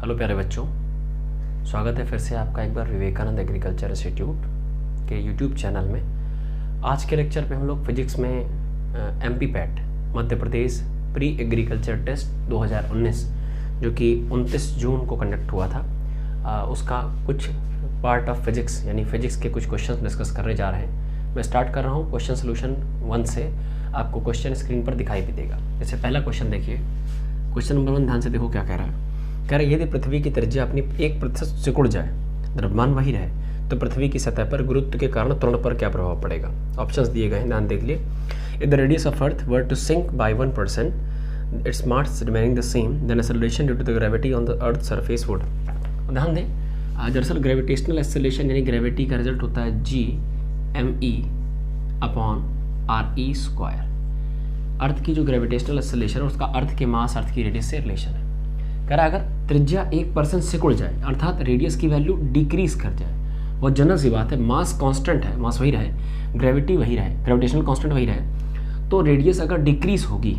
Hello प्यारे बच्चों, स्वागत है फिर से आपका एक बार विवेकानंद एग्रीकल्चर इंस्टीट्यूट के यूट्यूब चैनल में। आज के लेक्चर पे हम लोग फिजिक्स में MP PAT Madhya Pradesh pre agriculture test 2019 जो कि 29 जून को कंडक्ट हुआ था, उसका कुछ पार्ट ऑफ फिजिक्स यानी फिजिक्स के कुछ क्वेश्चन डिस्कस करने जा रहे हैं। मैं स्टार्ट कर रहा हूँ क्वेश्चन सोल्यूशन 1 से। आपको क्वेश्चन स्क्रीन पर दिखाई भी देगा। जैसे पहला क्वेश्चन देखिए, क्वेश्चन नंबर 1 ध्यान से देखो क्या कह रहा है। कह रहा है यदि पृथ्वी की त्रिज्या अपनी 1% सिकुड़ जाए, द्रव्यमान वही रहे, तो पृथ्वी की सतह पर गुरुत्व के कारण त्वरण पर क्या प्रभाव पड़ेगा। ऑप्शंस दिए गए हैं, ध्यान देख लिए। If the radius of earth were to shrink by 1%, its mass remaining the same, then acceleration due to the gravity on the earth surface would. ध्यान दें, दरअसल ग्रेविटेशनल एक्सेलरेशन यानी ग्रेविटी का रिजल्ट होता है GME अपॉन RE²। अर्थ की जो gravitational acceleration है उसका अर्थ के मास, अर्थ की रेडियस से रिलेशन है। कह रहा है अगर त्रिज्या 1% सिकुड़ जाए अर्थात रेडियस की वैल्यू डिक्रीज कर जाए, बहुत जनरल सी बात है, मास कांस्टेंट है, मास वही रहे, ग्रेविटी वही रहे, ग्रेविटेशनल कांस्टेंट वही रहे, तो रेडियस अगर डिक्रीज होगी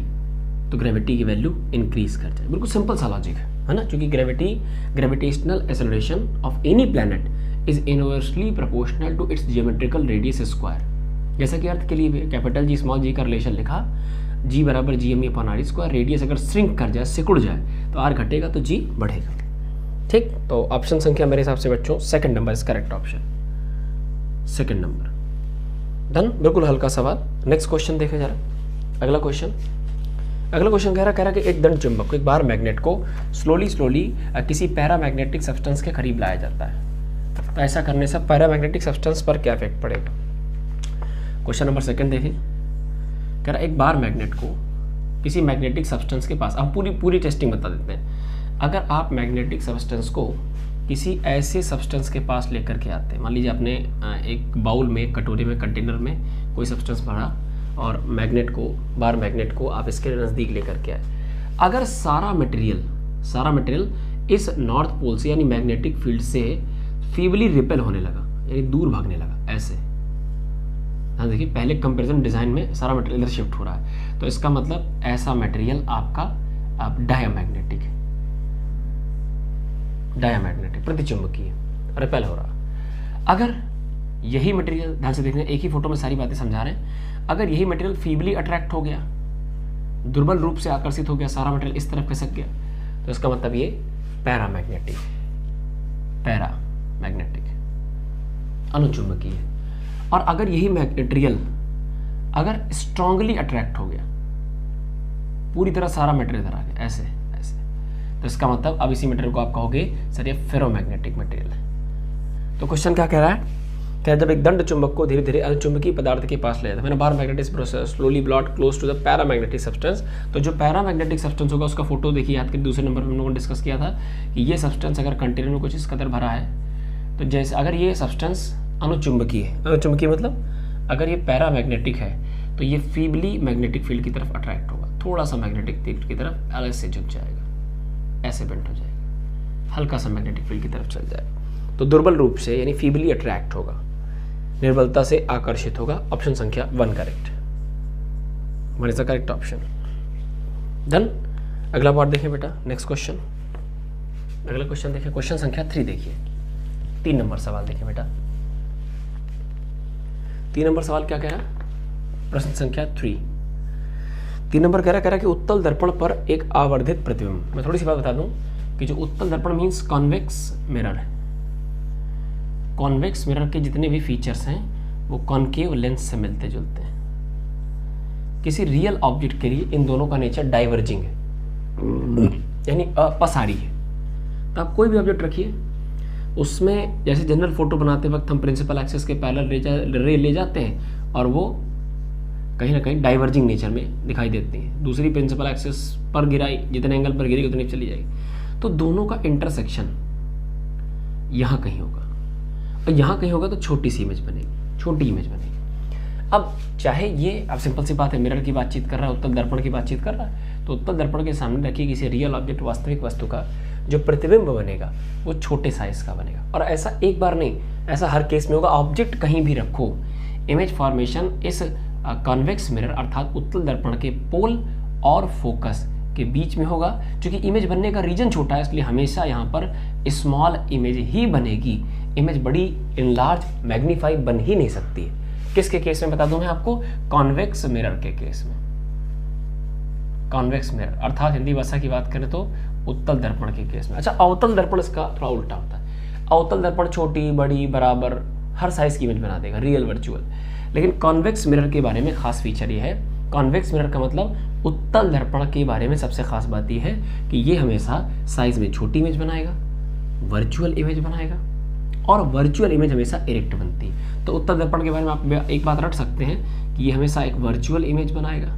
तो ग्रेविटी की वैल्यू इंक्रीज कर जाए। बिल्कुल सिंपल सा लॉजिक है ना, क्योंकि gravitational acceleration of any planet is inversely proportional to its geometrical radius square. जैसा कि अर्थ के लिए भी कैपिटल G स्मॉल g का रिलेशन लिखा, G बराबर GME अपॉन RE²। रेडियस अगर श्रिंक कर जाए, सिकुड़ जाए, तो R घटेगा तो G बढ़ेगा। ठीक, तो ऑप्शन संख्या मेरे हिसाब से बच्चों second number is correct option, second number. Done, बिल्कुल हल्का सवाल। नेक्स्ट क्वेश्चन देखें जरा। अगला क्वेश्चन कह रहा है कि एक दंड चुंबक को, एक बार मैग्नेट को स्लोली किसी पैरामैग्नेटिक सब्सटेंस के करीब लाया जाता है, तो ऐसा करने से पैरामैग्नेटिक सब्सटेंस पर क्या इफेक्ट पड़ेगा। क्वेश्चन नंबर सेकंड देखें। कह रहा एक बार मैग्नेट को किसी मैग्नेटिक सब्सटेंस के पास, अब पूरी टेस्टिंग बता देते हैं। अगर आप मैग्नेटिक सब्सटेंस को किसी ऐसे सब्सटेंस के पास लेकर के आते हैं, मान लीजिए आपने एक बाउल में, एक कटोरे में, कंटेनर में कोई सब्सटेंस भरा और बार मैग्नेट को आप इसके नज़दीक लेकर के आए। अगर सारा मटेरियल इस नॉर्थ पोल से यानी मैग्नेटिक फील्ड से फीबली रिपेल होने लगा, यानी दूर भागने लगा, ऐसे। हाँ देखिए, पहले कंपैरिजन डिजाइन में सारा मटेरियल इधर शिफ्ट हो रहा है, तो इसका मतलब ऐसा मटेरियल आपका डायामैग्नेटिक प्रतिचुंबकीय रिपेल हो रहा। अगर यही मटेरियल, ध्यान से देखना, एक ही फोटो में सारी बातें समझा रहे हैं, अगर यही मटेरियल फीबली अट्रैक्ट हो गया, दुर्बल रूप से आकर्षित हो गया, सारा मटेरियल इस तरफ खिसक गया, तो इसका मतलब ये पैरामैग्नेटिक अनुचुंबकीय। और अगर यही मटेरियल अगर स्ट्रांगली अट्रैक्ट हो गया, पूरी तरह सारा मटेरियल इधर आ गया, ऐसे, तो इसका मतलब अब इसी मटेरियल को आप कहोगे सर ये फेरोमैग्नेटिक मटेरियल है। तो क्वेश्चन क्या कह रहा है, क्या जब एक दंड चुंबक को धीरे धीरे अनुचुंबकीय पदार्थ के पास ले जाता है, मैंने bar magnetic process slowly blot close to the paramagnetic substance, तो जो पैरामैग्नेटिक सब्सटेंस होगा उसका फोटो देखिए, याद करिए दूसरे नंबर पर हम लोगों ने डिस्कस किया था कि ये सब्सटेंस अगर कंटेनर में कुछ इस कदर भरा है, तो जैसे अगर ये सब्सटेंस अनुचुंबकीय मतलब अगर ये पैरामैग्नेटिक है तो ये फीबली मैग्नेटिक फील्ड की तरफ अट्रैक्ट होगा, थोड़ा सा मैग्नेटिक फील्ड की तरफ अलग से झुक जाएगा, ऐसे बेंट हो जाएगा, हल्का सा मैग्नेटिक फील्ड की तरफ चल जाएगा, तो दुर्बल रूप से यानी फीबली अट्रैक्ट होगा, निर्बलता से आकर्षित होगा। ऑप्शन संख्या 1 correct, one is the correct option. Done, अगला पार्ट देखें बेटा, नेक्स्ट क्वेश्चन। अगला क्वेश्चन देखें, क्वेश्चन संख्या 3 देखिए, 3 नंबर सवाल देखें बेटा। 3 नंबर सवाल क्या कह रहा है, प्रश्न संख्या 3 नंबर कह रहा है कि उत्तल दर्पण पर एक आवर्धित प्रतिबिंब। मैं थोड़ी सी बात बता दूं कि जो उत्तल दर्पण मीन्स कॉन्वेक्स मिरर है। कॉन्वेक्स मिरर के जितने भी फीचर्स हैं वो कॉनकेव लेंस से मिलते जुलते हैं। किसी रियल ऑब्जेक्ट के लिए इन दोनों का नेचर डाइवर्जिंग है, यानी अपसारी है। तो आप कोई भी ऑब्जेक्ट रखिए, उसमें जैसे जनरल फोटो बनाते वक्त हम प्रिंसिपल एक्सिस के पैरेलल रे ले जाते हैं और वो कहीं ना कहीं डाइवर्जिंग नेचर में दिखाई देती है, दूसरी प्रिंसिपल एक्सिस पर गिराई, जितने एंगल पर गिरी उतनी चली जाएगी, तो दोनों का इंटरसेक्शन यहाँ कहीं होगा, और यहाँ कहीं होगा तो छोटी सी इमेज बनेगी, छोटी इमेज बनेगी। अब चाहे ये, अब सिंपल सी बात है, मिरर की बातचीत कर रहा है, उत्तल दर्पण की बातचीत कर रहा है, तो उत्तल दर्पण के सामने रखिए किसी रियल ऑब्जेक्ट, वास्तविक वस्तु का जो प्रतिबिंब बनेगा वो छोटे साइज का बनेगा। और ऐसा एक बार नहीं, ऐसा हर केस में होगा। ऑब्जेक्ट कहीं भी रखो, इमेज फॉर्मेशन इस कॉन्वेक्स मिरर अर्थात उत्तल दर्पण के पोल और फोकस के बीच में होगा। क्योंकि इमेज बनने का रीजन छोटा है इसलिए हमेशा यहाँ पर स्मॉल इमेज ही बनेगी। इमेज बड़ी इनलार्ज मैग्नीफाई बन ही नहीं सकती है। किसके केस में बता दूं मैं आपको? कॉन्वेक्स मिरर के केस में। कॉन्वेक्स मिरर अर्थात हिंदी भाषा की बात करें तो उत्तल दर्पण के केस में। अच्छा, अवतल दर्पण इसका थोड़ा उल्टा होता है। अवतल दर्पण छोटी बड़ी बराबर हर साइज की इमेज बना देगा, रियल वर्चुअल। लेकिन कॉन्वेक्स मिरर के बारे में खास फीचर ये है, कॉन्वेक्स मिरर का मतलब उत्तल दर्पण के बारे में सबसे खास बात यह है कि ये हमेशा साइज में छोटी इमेज बनाएगा, वर्चुअल इमेज बनाएगा, और वर्चुअल इमेज हमेशा इरेक्ट बनती है। तो उत्तल दर्पण के बारे में आप एक बात रट सकते हैं कि ये हमेशा एक वर्चुअल इमेज बनाएगा।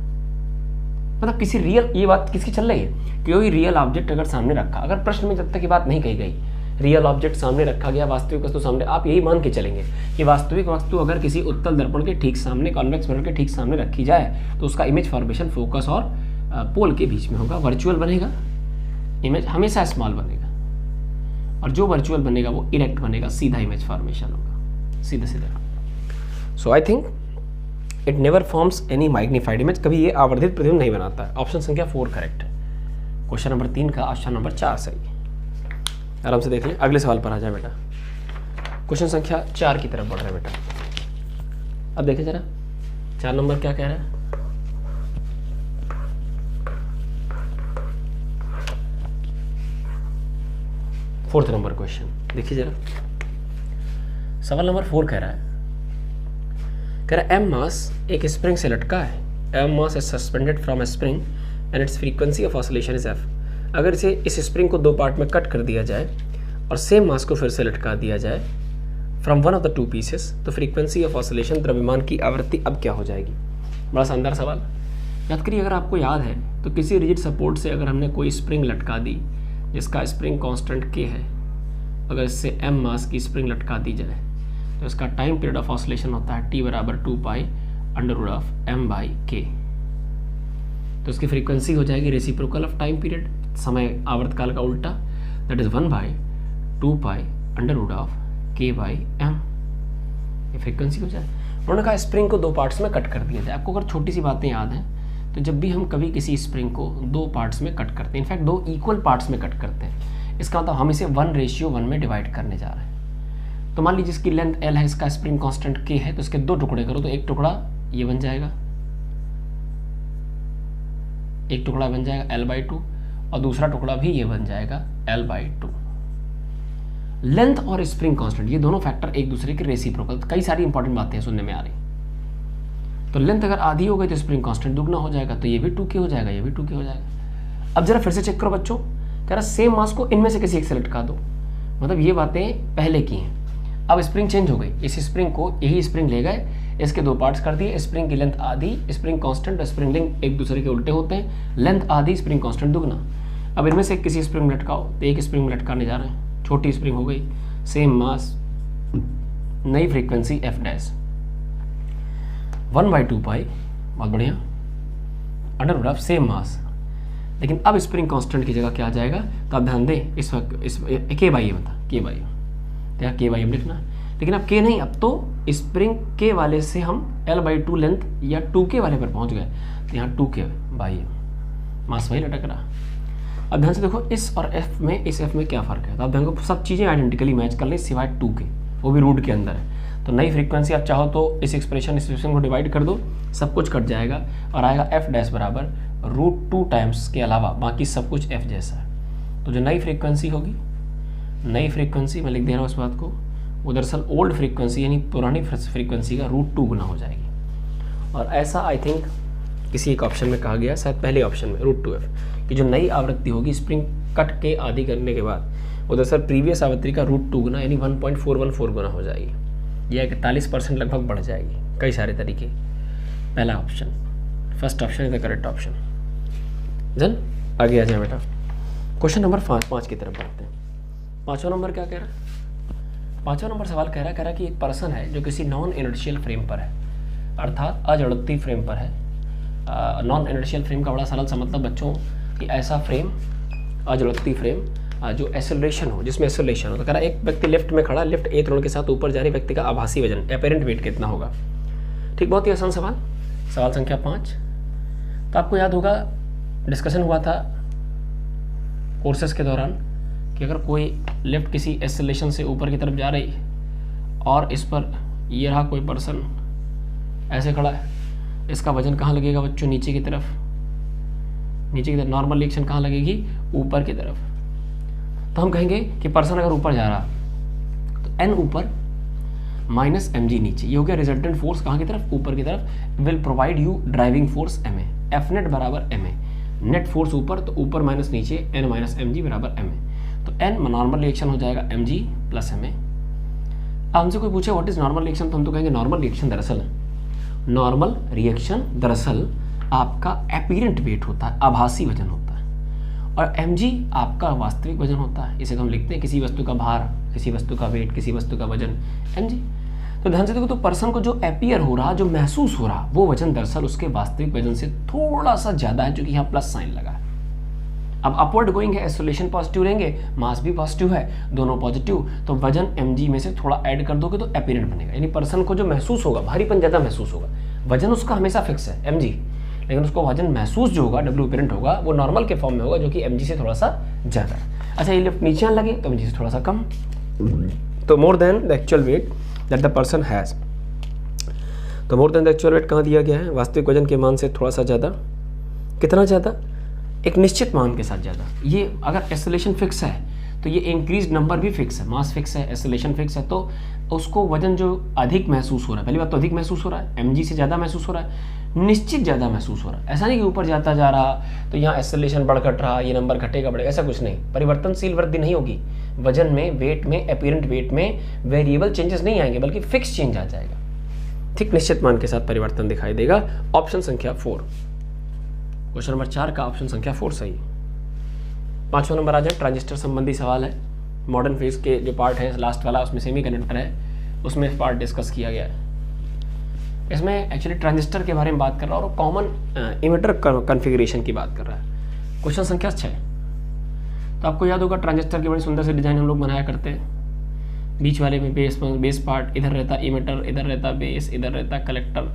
मतलब किसी रियल, ये बात किसकी चल रही है? कोई रियल ऑब्जेक्ट अगर सामने रखा, अगर प्रश्न में जब तक ये बात नहीं कही गई, रियल ऑब्जेक्ट सामने रखा गया, वास्तविक वस्तु सामने, आप यही मान के चलेंगे कि वास्तविक वस्तु अगर किसी उत्तल दर्पण के ठीक सामने, कॉन्वेक्स मिरर के ठीक सामने रखी जाए तो उसका इमेज फॉर्मेशन फोकस और पोल के बीच में होगा, वर्चुअल बनेगा, इमेज हमेशा स्मॉल बनेगा, और जो वर्चुअल बनेगा वो इरेक्ट बनेगा, सीधा इमेज फॉर्मेशन होगा, सीधा सीधा। So I think it never forms any magnified image, कभी ये आवर्धित प्रतिबिंब नहीं बनाता है। ऑप्शन संख्या 4 करेक्ट है। क्वेश्चन नंबर 3 का ऑप्शन नंबर 4 सही है। आराम से देख लें, अगले सवाल पर आ जाए बेटा। क्वेश्चन संख्या 4 की तरफ बढ़ रहा है बेटा। अब देखिए जरा 4 नंबर क्या कह रहा है। फोर्थ नंबर क्वेश्चन देखिए जरा, सवाल नंबर 4 कह रहा है एम मास एक स्प्रिंग से लटका है। M mass is suspended from a spring and its frequency of oscillation is F. अगर इसे इस स्प्रिंग को 2 पार्ट में कट कर दिया जाए और सेम मास को फिर से लटका दिया जाए from one of the 2 pieces, तो फ्रीक्वेंसी ऑफ ऑसिलेशन, द्रव्यमान की आवृत्ति अब क्या हो जाएगी? बड़ा शानदार सवाल। याद करिए, अगर आपको याद है तो किसी रिजिड सपोर्ट से अगर हमने कोई स्प्रिंग लटका दी जिसका स्प्रिंग कांस्टेंट के है, अगर इससे एम मास की स्प्रिंग लटका दी जाए तो इसका टाइम पीरियड ऑफ ऑसिलेशन होता है t बराबर 2π√m/k। तो इसकी फ्रीक्वेंसी हो जाएगी रेसिप्रोकल ऑफ टाइम पीरियड, समय आवर्तकाल का उल्टा, दैट इज 1/2π√k/m। ये फ्रीक्वेंसी हो जाए। उन्होंने कहा स्प्रिंग को 2 पार्ट्स में कट कर दिया जाए। आपको अगर छोटी सी बातें याद हैं तो जब भी हम कभी किसी स्प्रिंग को 2 पार्ट्स में कट करते हैं, इनफैक्ट 2 इक्वल पार्ट्स में कट करते हैं, इसका मतलब हम इसे 1:1 में डिवाइड करने जा रहे हैं। तो मान लीजिए इसकी लेंथ L है, इसका स्प्रिंग कांस्टेंट K है, तो इसके 2 टुकड़े करो तो एक टुकड़ा ये बन जाएगा, एक टुकड़ा बन जाएगा L/2 और दूसरा टुकड़ा भी ये बन जाएगा L/2। लेंथ और स्प्रिंग कांस्टेंट ये दोनों फैक्टर एक दूसरे के रेसिप्रोकल, कई सारी इंपॉर्टेंट बातें सुनने में आ रही। तो लेंथ अगर आधी हो गई तो स्प्रिंग कांस्टेंट दुगना हो जाएगा, तो ये भी 2k हो जाएगा, ये भी 2k हो जाएगा। अब जरा फिर से चेक करो बच्चों, कह रहा सेम मास को इनमें से किसी एक से लटका दो, मतलब ये बातें पहले की हैं। अब स्प्रिंग चेंज हो गई, इस स्प्रिंग को यही स्प्रिंग ले गए, इसके 2 पार्ट्स कर दिए, स्प्रिंग की लेंथ आधी, स्प्रिंग कांस्टेंट और स्प्रिंग लिंक एक दूसरे के उल्टे होते हैं, लेंथ आधी स्प्रिंग कांस्टेंट दुगना। अब इनमें से किसी स्प्रिंग में लटकाओ, तो एक स्प्रिंग में लटकाने जा रहे हैं, छोटी स्प्रिंग हो गई, सेम मास, नई फ्रीक्वेंसी f डैश, 1/2π, बहुत बढ़िया, √ सेम मास। लेकिन अब स्प्रिंग कांस्टेंट की जगह क्या आ जाएगा? तो आप ध्यान दें, इस वक्त k/m था, k/m, तो यहाँ k/m लिखना। लेकिन अब k नहीं, अब तो स्प्रिंग k वाले से हम L/2 लेंथ या 2k वाले पर पहुंच गए, तो यहाँ 2k/m, मास वही लटक रहा। अब ध्यान से देखो, इस और f में, इस f में क्या फ़र्क है? तो आप ध्यान को सब चीज़ें आइडेंटिकली मैच कर लें सिवाय 2k, वो भी रूट के अंदर है। तो नई फ्रीक्वेंसी आप चाहो तो इस एक्सप्रेशन को डिवाइड कर दो, सब कुछ कट जाएगा और आएगा f डैश बराबर √2 टाइम्स के अलावा बाकी सब कुछ f जैसा है। तो जो नई फ्रीक्वेंसी होगी, नई फ्रीक्वेंसी मैं लिख दे रहा हूँ इस बात को, वो दरअसल ओल्ड फ्रीक्वेंसी यानी पुरानी फ्रीक्वेंसी का √2 गुना हो जाएगी। और ऐसा आई थिंक किसी एक ऑप्शन में कहा गया, शायद पहले ऑप्शन में, √2f, कि जो नई आवृत्ति होगी स्प्रिंग कट के आधी करने के बाद वो दरअसल प्रीवियस आवृत्ति का √2 गुना यानी 1.414 गुना हो जाएगी। यह 41% लगभग बढ़ जाएगी। कई सारे तरीके। पहला option, first option is the correct option. जन आगे आ जाए बेटा, क्वेश्चन नंबर 5 की तरफ बढ़ते हैं। 5वां नंबर क्या कह रहा है? 5वां नंबर सवाल कह रहा है कि एक पर्सन है जो किसी नॉन इनर्शियल फ्रेम पर है, अर्थात अजड़त्ती फ्रेम पर है। नॉन इनर्शियल फ्रेम का बड़ा सरल सा मतलब बच्चों कि ऐसा फ्रेम, अजड़त्ती फ्रेम जो एसेलरेशन हो, जिसमें एसेलरेशन हो। तो कह रहा है एक व्यक्ति लिफ्ट में खड़ा, लिफ्ट a त्वरण के साथ ऊपर जा रही, व्यक्ति का आभासी वजन, एपेरेंट वेट कितना होगा? ठीक, बहुत ही आसान सवाल, सवाल संख्या 5। तो आपको याद होगा डिस्कशन हुआ था कोर्सेस के दौरान कि अगर कोई लिफ्ट किसी एक्सेलरेशन से ऊपर की तरफ जा रही है और इस पर ये रहा कोई पर्सन ऐसे खड़ा है, इसका वजन कहाँ लगेगा बच्चों? नीचे की तरफ। नॉर्मल रिएक्शन कहाँ लगेगी? ऊपर की तरफ। तो हम कहेंगे कि पर्सन अगर ऊपर जा रहा तो n ऊपर माइनस mg नीचे, ये हो गया रिजल्टेंट फोर्स कहाँ की तरफ? ऊपर की तरफ। Will provide you driving force ma, F net बराबर ma, नेट फोर्स ऊपर तो ऊपर माइनस नीचे, n माइनस mg बराबर ma। तो n नॉर्मल रिएक्शन हो जाएगा mg प्लस ma। अब हमसे कोई पूछे व्हाट इज नॉर्मल रिएक्शन, तो हम तो कहेंगे नॉर्मल रिएक्शन दरअसल आपका अपीरेंट वेट होता है, आभासी वजन होता है, और mg आपका वास्तविक वजन होता है। इसे तो हम लिखते हैं किसी वस्तु का भार, किसी वस्तु का वेट, किसी वस्तु का वजन mg। तो ध्यान से देखो, तो पर्सन को जो अपीयर हो रहा, जो महसूस हो रहा, वो वजन दरअसल उसके वास्तविक वजन से थोड़ा सा ज्यादा है, जो कि यहाँ प्लस साइन लगा है। अब अपवर्ड गोइंग है, एक्सेलरेशन पॉजिटिव रहेंगे, मास भी पॉजिटिव है, दोनों पॉजिटिव, तो वजन mg में से थोड़ा ऐड कर दोगे तो अपीरेंट बनेगा। यानी पर्सन को जो महसूस होगा, भारीपन ज्यादा महसूस होगा, वजन उसका हमेशा फिक्स है mg, लेकिन उसको वजन महसूस जो होगा, w अपीरेंट होगा, वो नॉर्मल के फॉर्म में होगा, जो कि mg से थोड़ा सा ज्यादा है। अच्छा, ये लिफ्ट नीचे आने लगे तो mg से थोड़ा सा कम, तो more than the actual weight that the person has. तो more than the actual weight कहाँ दिया गया है? वास्तविक वजन के मान से थोड़ा सा ज़्यादा। कितना ज़्यादा? एक निश्चित मान के साथ ज़्यादा। ये अगर एक्सेलरेशन फिक्स है तो ये इंक्रीज नंबर भी फिक्स है, मास फिक्स है, एक्सेलरेशन फिक्स है, तो उसको वजन जो अधिक महसूस हो रहा है, पहली बात तो अधिक महसूस हो रहा है, mg से ज़्यादा महसूस हो रहा है, निश्चित ज़्यादा महसूस हो रहा है। ऐसा नहीं कि ऊपर जाता जा रहा तो यहाँ एक्सेलरेशन बढ़ घट रहा, ये नंबर घटेगा बढ़ेगा, ऐसा कुछ नहीं। परिवर्तनशील वृद्धि नहीं होगी वजन में, वेट में, अपीरेंट वेट में वेरिएबल चेंजेस नहीं आएंगे, बल्कि फिक्स चेंज आ जाएगा। ठीक, निश्चित मान के साथ परिवर्तन दिखाई देगा। ऑप्शन संख्या 4, क्वेश्चन नंबर 4 का ऑप्शन संख्या 4 सही। 5वां नंबर आ जाए, ट्रांजिस्टर संबंधी सवाल है। मॉडर्न फेज के जो पार्ट है लास्ट वाला, उसमें सेमीकंडक्टर है, उसमें पार्ट डिस्कस किया गया है। इसमें एक्चुअली ट्रांजिस्टर के बारे में बात कर रहा है और कॉमन इमिटर कॉन्फ़िगरेशन की बात कर रहा है। क्वेश्चन संख्या 6। तो आपको याद होगा ट्रांजिस्टर की बड़ी सुंदर से डिजाइन हम लोग बनाया करते हैं। बीच वाले में बेस पार्ट, इधर रहता इमिटर, इधर रहता बेस, इधर रहता कलेक्टर।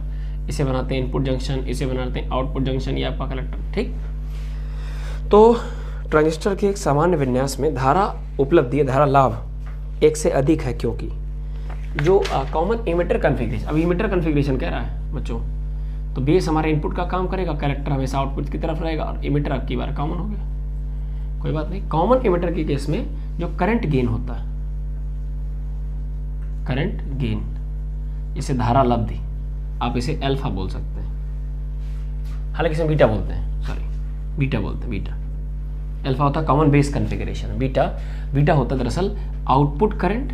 इसे बनाते हैं इनपुट जंक्शन, इसे बनाते हैं आउटपुट जंक्शन, ये आपका कलेक्टर। ठीक, तो ट्रांजिस्टर के एक सामान्य विन्यास में धारा उपलब्धि है, धारा लाभ 1 से अधिक है, क्योंकि जो कॉमन इमिटर कॉन्फ़िगरेशन, अब इमिटर कॉन्फ़िगरेशन कह रहा है बच्चों, तो बेस हमारे इनपुट का काम करेगा, कलेक्टर हमेशा आउटपुट की तरफ रहेगा, और इमिटर आपकी बार कॉमन हो गया, कोई बात नहीं। कॉमन इमिटर के केस में जो करंट गेन होता है, करंट गेन, इसे धारा लब्धि, आप इसे अल्फा बोल सकते हैं, हालांकि इसे बीटा बोलते हैं, सॉरी बीटा बोलते हैं, बीटा। अल्फा होता है कॉमन बेस कॉन्फ़िगरेशन, बीटा होता है दरअसल output current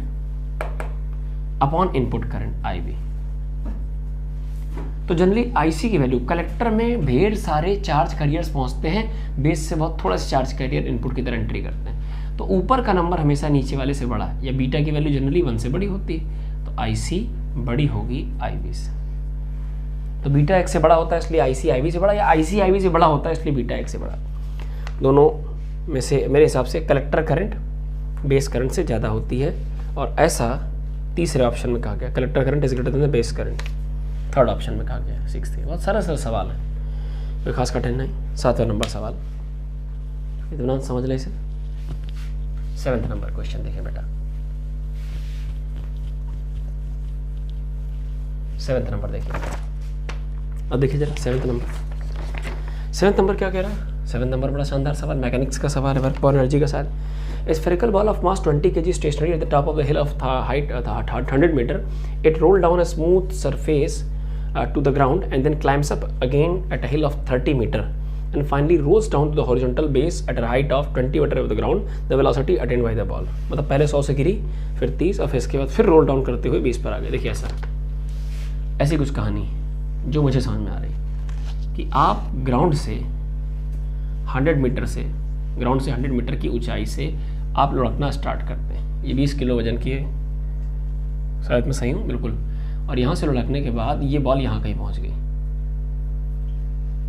upon input current IB। तो जनरली IC की वैल्यू, कलेक्टर में ढेर सारे चार्ज कैरियर्स पहुंचते हैं, बेस से बहुत थोड़ा सा चार्ज कैरियर इनपुट की तरह एंट्री करते हैं, तो ऊपर का नंबर हमेशा नीचे वाले से बड़ा, या बीटा की वैल्यू जनरली 1 से बड़ी होती है, तो IC बड़ी होगी IB से। तो बीटा 1 से बड़ा होता है इसलिए IC IB से बड़ा, या IC IB से बड़ा होता है इसलिए बीटा 1 से बड़ा। दोनों में से मेरे हिसाब से कलेक्टर करंट बेस करंट से ज़्यादा होती है, और ऐसा तीसरे ऑप्शन में कहा गया, collector current is greater than the base current. Third option में कहा गया, 6th। बहुत सरल सवाल है, कोई खास कठिन नहीं। 7वां नंबर सवाल, इतना समझ ले इसे। 7th नंबर क्वेश्चन देखिए बेटा, 7th नंबर देखिए। अब देखिए जरा 7th नंबर क्या कह रहा है। 7th नंबर बड़ा शानदार सवाल, मैकेनिक्स का सवाल है, वर्क पावर एनर्जी का सवाल। A spherical ball of mass 20 kg stationary at the top of the hill of height 100 meter. It rolled down a smooth surface to the ground and then climbs up again at a hill of 30 meter and finally rolls down to the horizontal base at a height of 20 meter over the ground. The velocity attained by the ball. मतलब पहले 100 से गिरी, फिर 30, और फिर इसके बाद फिर roll down करते हुए 20 पर आ गए। देखिए ऐसी कुछ कहानी जो मुझे समझ में आ रही कि आप ग्राउंड से 100 मीटर की ऊंचाई से आप लुढ़कना स्टार्ट करते हैं। ये 20 किलो वजन की है, शायद मैं सही हूँ, बिल्कुल। और यहाँ से लुढ़कने के बाद ये बॉल यहाँ कहीं पहुँच गई,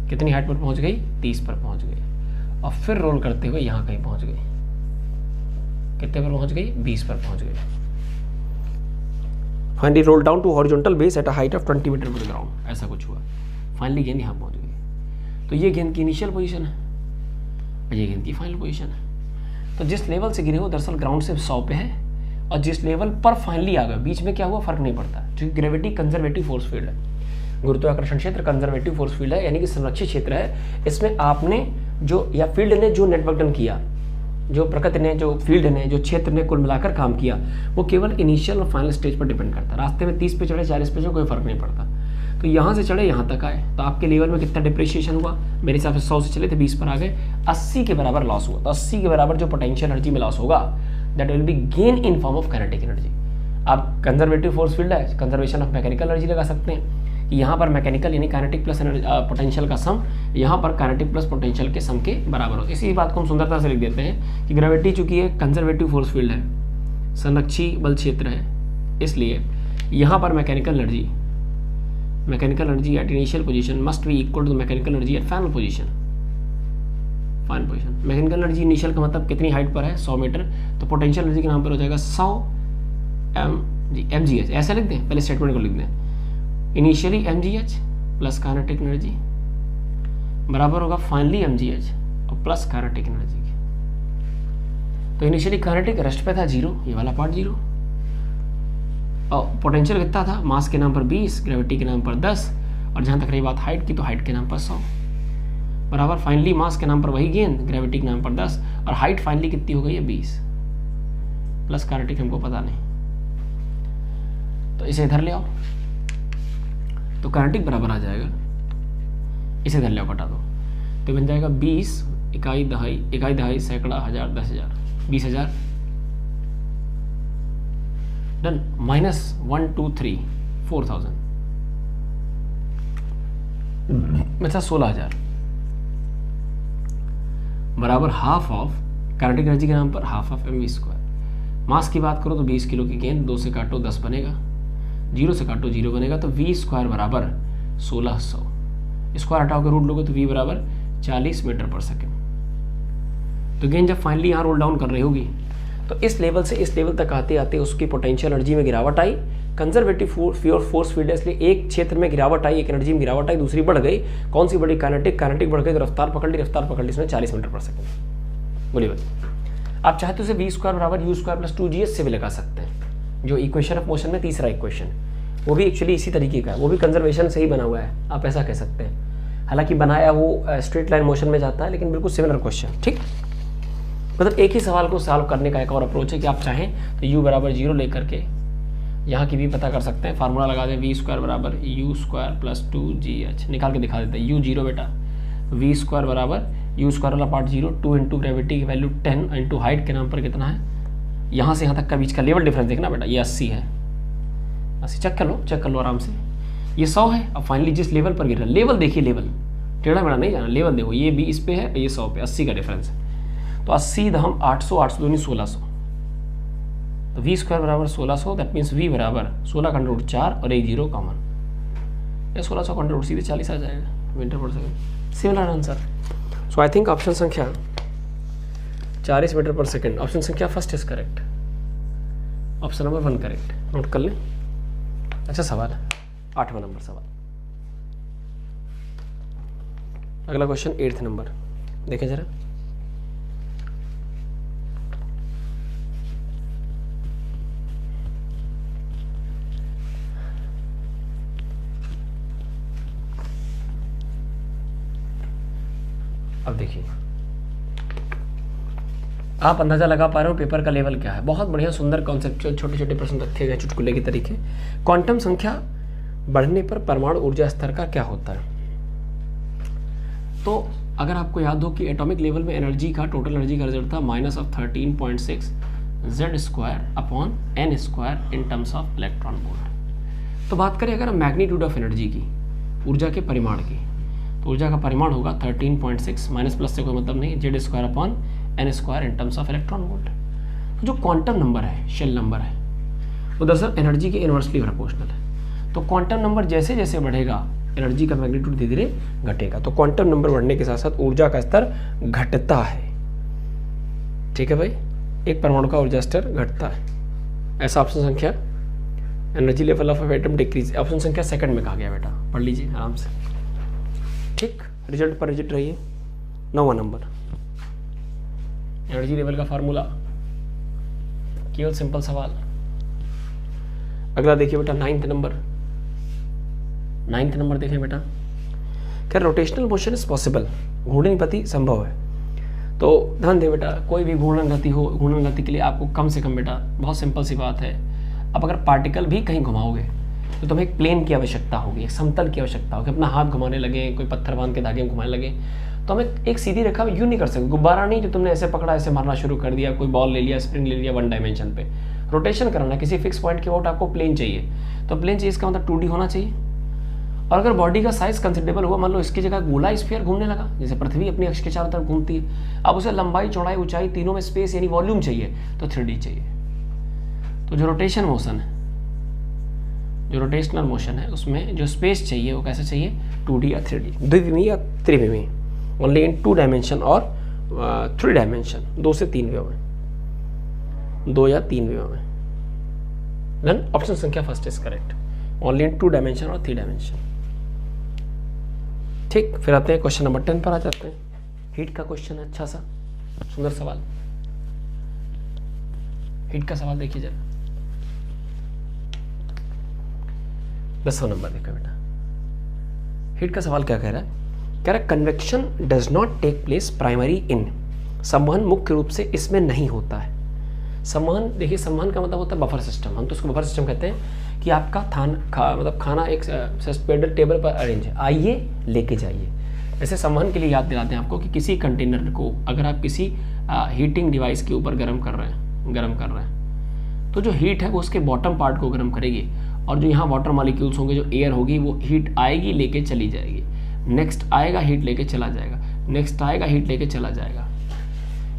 कितनी हाइट पर पहुँच गई? 30 पर पहुँच गई, और फिर रोल करते हुए यहाँ कहीं पहुँच गई, कितने पर पहुँच गई? 20 पर पहुँच गई। Finally roll down to horizontal base at a height of 20 metre from the ground, ऐसा कुछ हुआ। फाइनली गेंद यहाँ पहुँच गई। तो ये गेंद की इनिशियल पोजीशन है, ये गेंद की फाइनल पोजीशन है। तो जिस लेवल से गिरे हो दरअसल ग्राउंड से 100 पे है, और जिस लेवल पर फाइनली आ गए बीच में क्या हुआ फर्क नहीं पड़ता, क्योंकि ग्रेविटी कंजर्वेटिव फोर्स फील्ड है, गुरुत्वाकर्षण क्षेत्र कंजर्वेटिव फोर्स फील्ड है, यानी कि संरक्षित क्षेत्र है। इसमें आपने जो या फील्ड ने जो नेटवर्क डन किया, जो प्रकृति ने, जो फील्ड ने, जो क्षेत्र ने कुल मिलाकर काम किया, वो केवल इनिशियल और फाइनल स्टेज पर डिपेंड करता है। रास्ते में 30 पे चढ़े 40 पे चढ़े कोई फर्क नहीं पड़ता। तो यहाँ से चढ़े यहाँ तक आए तो आपके लेवल में कितना डिप्रिशिएशन हुआ, मेरे हिसाब से 100 से चले थे 20 पर आ गए, 80 के बराबर लॉस हुआ। तो 80 के बराबर जो पोटेंशियल एनर्जी में लॉस होगा that will be gain in form of kinetic energy. आप कंजर्वेटिव फोर्स फील्ड है, कंजर्वेशन ऑफ मैकेनिकल एनर्जी लगा सकते हैं। यहाँ पर मैकेनिकल यानी काइनेटिक प्लस पोटेंशियल का सम, यहाँ पर काइनेटिक प्लस पोटेंशियल के सम के बराबर हो। इसी बात को हम सुंदरता से लिख देते हैं कि ग्रेविटी चूंकि एक कंजर्वेटिव फोर्स फील्ड है, संरक्षी बल क्षेत्र है, इसलिए यहाँ पर mechanical energy at initial position must be equal to mechanical energy at final position. Mechanical energy initial का मतलब कितनी हाइट पर है, 100 मीटर, तो पोटेंशियल एनर्जी के नाम पर हो जाएगा 100 mgh। ऐसा लिख दें, पहले स्टेटमेंट को लिख दें, initially mgh plus kinetic energy बराबर होगा फाइनली mgh और प्लस काइनेटिक एनर्जी की। तो इनिशियली काइनेटिक रेस्ट पे था 0, ये वाला पार्ट 0, और पोटेंशियल कितना था, मास के नाम पर 20, ग्रेविटी के नाम पर 10, और जहां तक रही बात हाइट की तो हाइट के नाम पर 100 बराबर फाइनली मास के नाम पर वही गेंद, ग्रेविटी के नाम पर 10, और हाइट फाइनली कितनी हो गई है 20 प्लस काइनेटिक हमको पता नहीं, तो इसे इधर ले आओ तो काइनेटिक बराबर आ जाएगा, इसे इधर ले आओ, घटा दो तो बन जाएगा 20 इकाई दहाई सैकड़ा हजार 10,000 20,000 डन, माइनस 1 2 3 4,000 बचा 16,000 बराबर हाफ ऑफ काइनेटिक एनर्जी के नाम पर हाफ ऑफ mv²। मास की बात करो तो 20 किलो की गेंद, 2 से काटो 10 बनेगा, 0 से काटो 0 बनेगा, तो v² बराबर 1600, स्क्वायर हटाओ के रूट लोगे तो v बराबर 40 मीटर पर सेकेंड। तो गेंद जब फाइनली यहाँ रोल डाउन कर रही होगी तो इस लेवल से इस लेवल तक आते आते उसकी पोटेंशियल एनर्जी में गिरावट आई। कंजर्वेटिव फोर्स फील्ड है, इसलिए एक क्षेत्र में गिरावट आई, एक एनर्जी में गिरावट आई, दूसरी बढ़ गई। कौन सी बढ़ी, काइनेटिक बढ़ गई तो रफ्तार पकड़ ली इसमें 40 मीटर पर सेकेंड। बोलिए भाई, आप चाहते हो v² बराबर u² प्लस 2gh से भी लगा सकते हैं, जो इक्वेशन ऑफ मोशन में तीसरा इक्वेशन, वो भी एक्चुअली इसी तरीके का है, वो भी कंजर्वेशन से ही बना हुआ है, आप ऐसा कह सकते हैं। हालांकि बनाया वो स्ट्रेट लाइन मोशन में जाता है, लेकिन बिल्कुल सिमिलर क्वेश्चन, ठीक। मतलब एक ही सवाल को सॉल्व करने का एक और अप्रोच है कि आप चाहें तो u बराबर 0 लेकर के यहाँ की भी पता कर सकते हैं, फार्मूला लगा दें v² बराबर u² प्लस 2gh, निकाल के दिखा देते हैं, u 0 बेटा, v² बराबर u² वाला पार्ट 0, 2 इंटू ग्रेविटी की वैल्यू 10 इंटू हाइट के नाम पर कितना है, यहाँ से यहाँ तक का बीच का लेवल डिफरेंस देखना बेटा, ये 80 है, 80 चेक कर लो आराम से, ये 100 है। अब फाइनली जिस लेवल पर गिर रहा है, लेवल देखिए, लेवल टेढ़ा मेढ़ा नहीं जाना, लेवल देखो, ये 20 पे है, ये 100 पे, 80 का डिफरेंस है, तो 80 दहम 800, 800 दूनी 1600, तो v² बराबर 1600, दैट मीन्स v बराबर 16 का अंडर 4 और एक 0 कॉमन, या 1600 का अंडर सीधे 40 आ जाएगा मीटर पर second, similar answer. So I think option संख्या 40 मीटर पर सेकेंड, ऑप्शन संख्या first is correct, option number 1 correct, note कर लें। अच्छा सवाल है, 8वां नंबर सवाल। अगला क्वेश्चन 8th नंबर, देखें जरा। अब देखिए, आप अंदाजा लगा पा रहे हो पेपर का लेवल क्या है। बहुत बढ़िया सुंदर कॉन्सेप्चुअल छोटे छोटे प्रश्न रखे गए चुटकुले के तरीके। क्वांटम संख्या बढ़ने पर परमाणु ऊर्जा स्तर का क्या होता है। तो अगर आपको याद हो कि एटॉमिक लेवल में एनर्जी का टोटल एनर्जी का रिजल्ट था -13.6 z² upon n² in terms of electron volt. तो बात करें अगर मैग्नीट्यूड ऑफ एनर्जी की, ऊर्जा के परिमाण की, तो ऊर्जा का परिमाण होगा 13.6, माइनस प्लस से कोई मतलब नहीं, z² upon n² in terms of electron volt. जो क्वांटम नंबर है, शेल नंबर है, वो दरअसल एनर्जी के इनवर्सली प्रोपोर्शनल है। तो क्वांटम नंबर जैसे जैसे बढ़ेगा एनर्जी का मैग्नीट्यूड धीरे धीरे घटेगा। तो क्वांटम नंबर बढ़ने के साथ साथ ऊर्जा का स्तर घटता है। ठीक है भाई, एक परमाणु का ऊर्जा स्तर घटता है। ऐसा ऑप्शन संख्या energy level of atom decrease, option संख्या सेकंड में कहा गया बेटा, पढ़ लीजिए आराम से। ठीक, रिजल्ट पर रिजल्ट रहिए। 9वां नंबर, एनर्जी लेवल का फार्मूला, केवल सिंपल सवाल। अगला देखिए बेटा 9th नंबर देखें बेटा, क्या रोटेशनल मोशन इज पॉसिबल, घूर्णन गति संभव है। तो ध्यान दे बेटा, कोई भी घूर्णन गति हो, घूर्णन गति के लिए आपको कम से कम बेटा बहुत सिंपल सी बात है, अब अगर पार्टिकल भी कहीं घुमाओगे तो तुम्हें एक प्लेन की आवश्यकता होगी, एक समतल की आवश्यकता होगी। अपना हाथ घुमाने लगे, कोई पत्थर बांध के धागे में घुमाने लगे तो हमें एक सीधी रेखा यूँ नहीं कर सकते। गुब्बारा नहीं जो तुमने ऐसे पकड़ा, ऐसे मारना शुरू कर दिया, कोई बॉल ले लिया, स्प्रिंग ले लिया, वन डायमेंशन पे रोटेशन कराना, किसी फिक्स पॉइंट के अबाउट आपको प्लेन चाहिए। तो प्लेन चाहिए इसका मतलब 2D होना चाहिए। और अगर बॉडी का साइज कंसिडरेबल हुआ, मान लो इसकी जगह गोला स्फीयर घूमने लगा, जैसे पृथ्वी अपनी अक्ष के चारों तरफ घूमती है, अब उसे लंबाई, चौड़ाई, ऊंचाई तीनों में स्पेस यानी वॉल्यूम चाहिए, तो 3D चाहिए। तो जो रोटेशन मोशन है, जो रोटेशनल मोशन है, उसमें जो स्पेस चाहिए वो कैसे चाहिए, 2D या 3D, द्विविमीय या त्रिविमीय, ओनली इन 2 डायमेंशन और 3 डायमेंशन, 2 से 3 व्यू में, 2 या 3 व्यू में। देन ऑप्शन संख्या first is correct, only in 2 dimension और 3 डायमेंशन। ठीक, फिर आते हैं क्वेश्चन नंबर 10 पर आ जाते हैं। हीट का क्वेश्चन है, अच्छा सा सुंदर सवाल। हीट का सवाल देखिए जरा, 10वां नंबर देखो बेटा। हीट का सवाल क्या कह रहा है, कह रहा है convection does not take place primary in, संवहन मुख्य रूप से इसमें नहीं होता है। संवहन देखिए, संवहन का मतलब होता है बफर सिस्टम, हम तो उसको बफर सिस्टम कहते हैं कि आपका मतलब खाना एक सस्पेंडेड टेबल पर अरेंज है, आइए लेके जाइए। ऐसे संवहन के लिए याद दिलाते हैं आपको कि किसी कंटेनर को अगर आप किसी हीटिंग डिवाइस के ऊपर गर्म कर रहे हैं तो जो हीट है वो उसके बॉटम पार्ट को गर्म करेगी, और जो यहाँ वाटर मॉलिक्यूल्स होंगे, जो एयर होगी, वो हीट आएगी लेके चली जाएगी, नेक्स्ट आएगा हीट लेके चला जाएगा, नेक्स्ट आएगा हीट लेके चला जाएगा।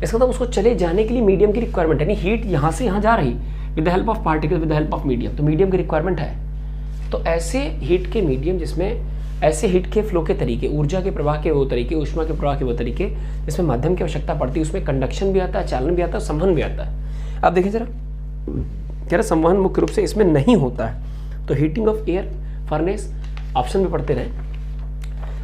इसका मतलब उसको चले जाने के लिए मीडियम की रिक्वायरमेंट है, यानी हीट यहाँ से यहाँ जा रही with the help of particle, with the help of medium, तो मीडियम की रिक्वायरमेंट है। तो ऐसे हीट के मीडियम जिसमें ऐसे हीट के फ्लो के तरीके, ऊर्जा के प्रवाह के वो तरीके, ऊष्मा के प्रवाह के वो तरीके जिसमें माध्यम की आवश्यकता पड़ती है, उसमें कंडक्शन भी आता है, चालन भी आता है, संवहन भी आता है। अब देखिए जरा, कह रहा संवहन मुख्य रूप से इसमें नहीं होता है, तो heating of air furnace, option में पढ़ते रहे।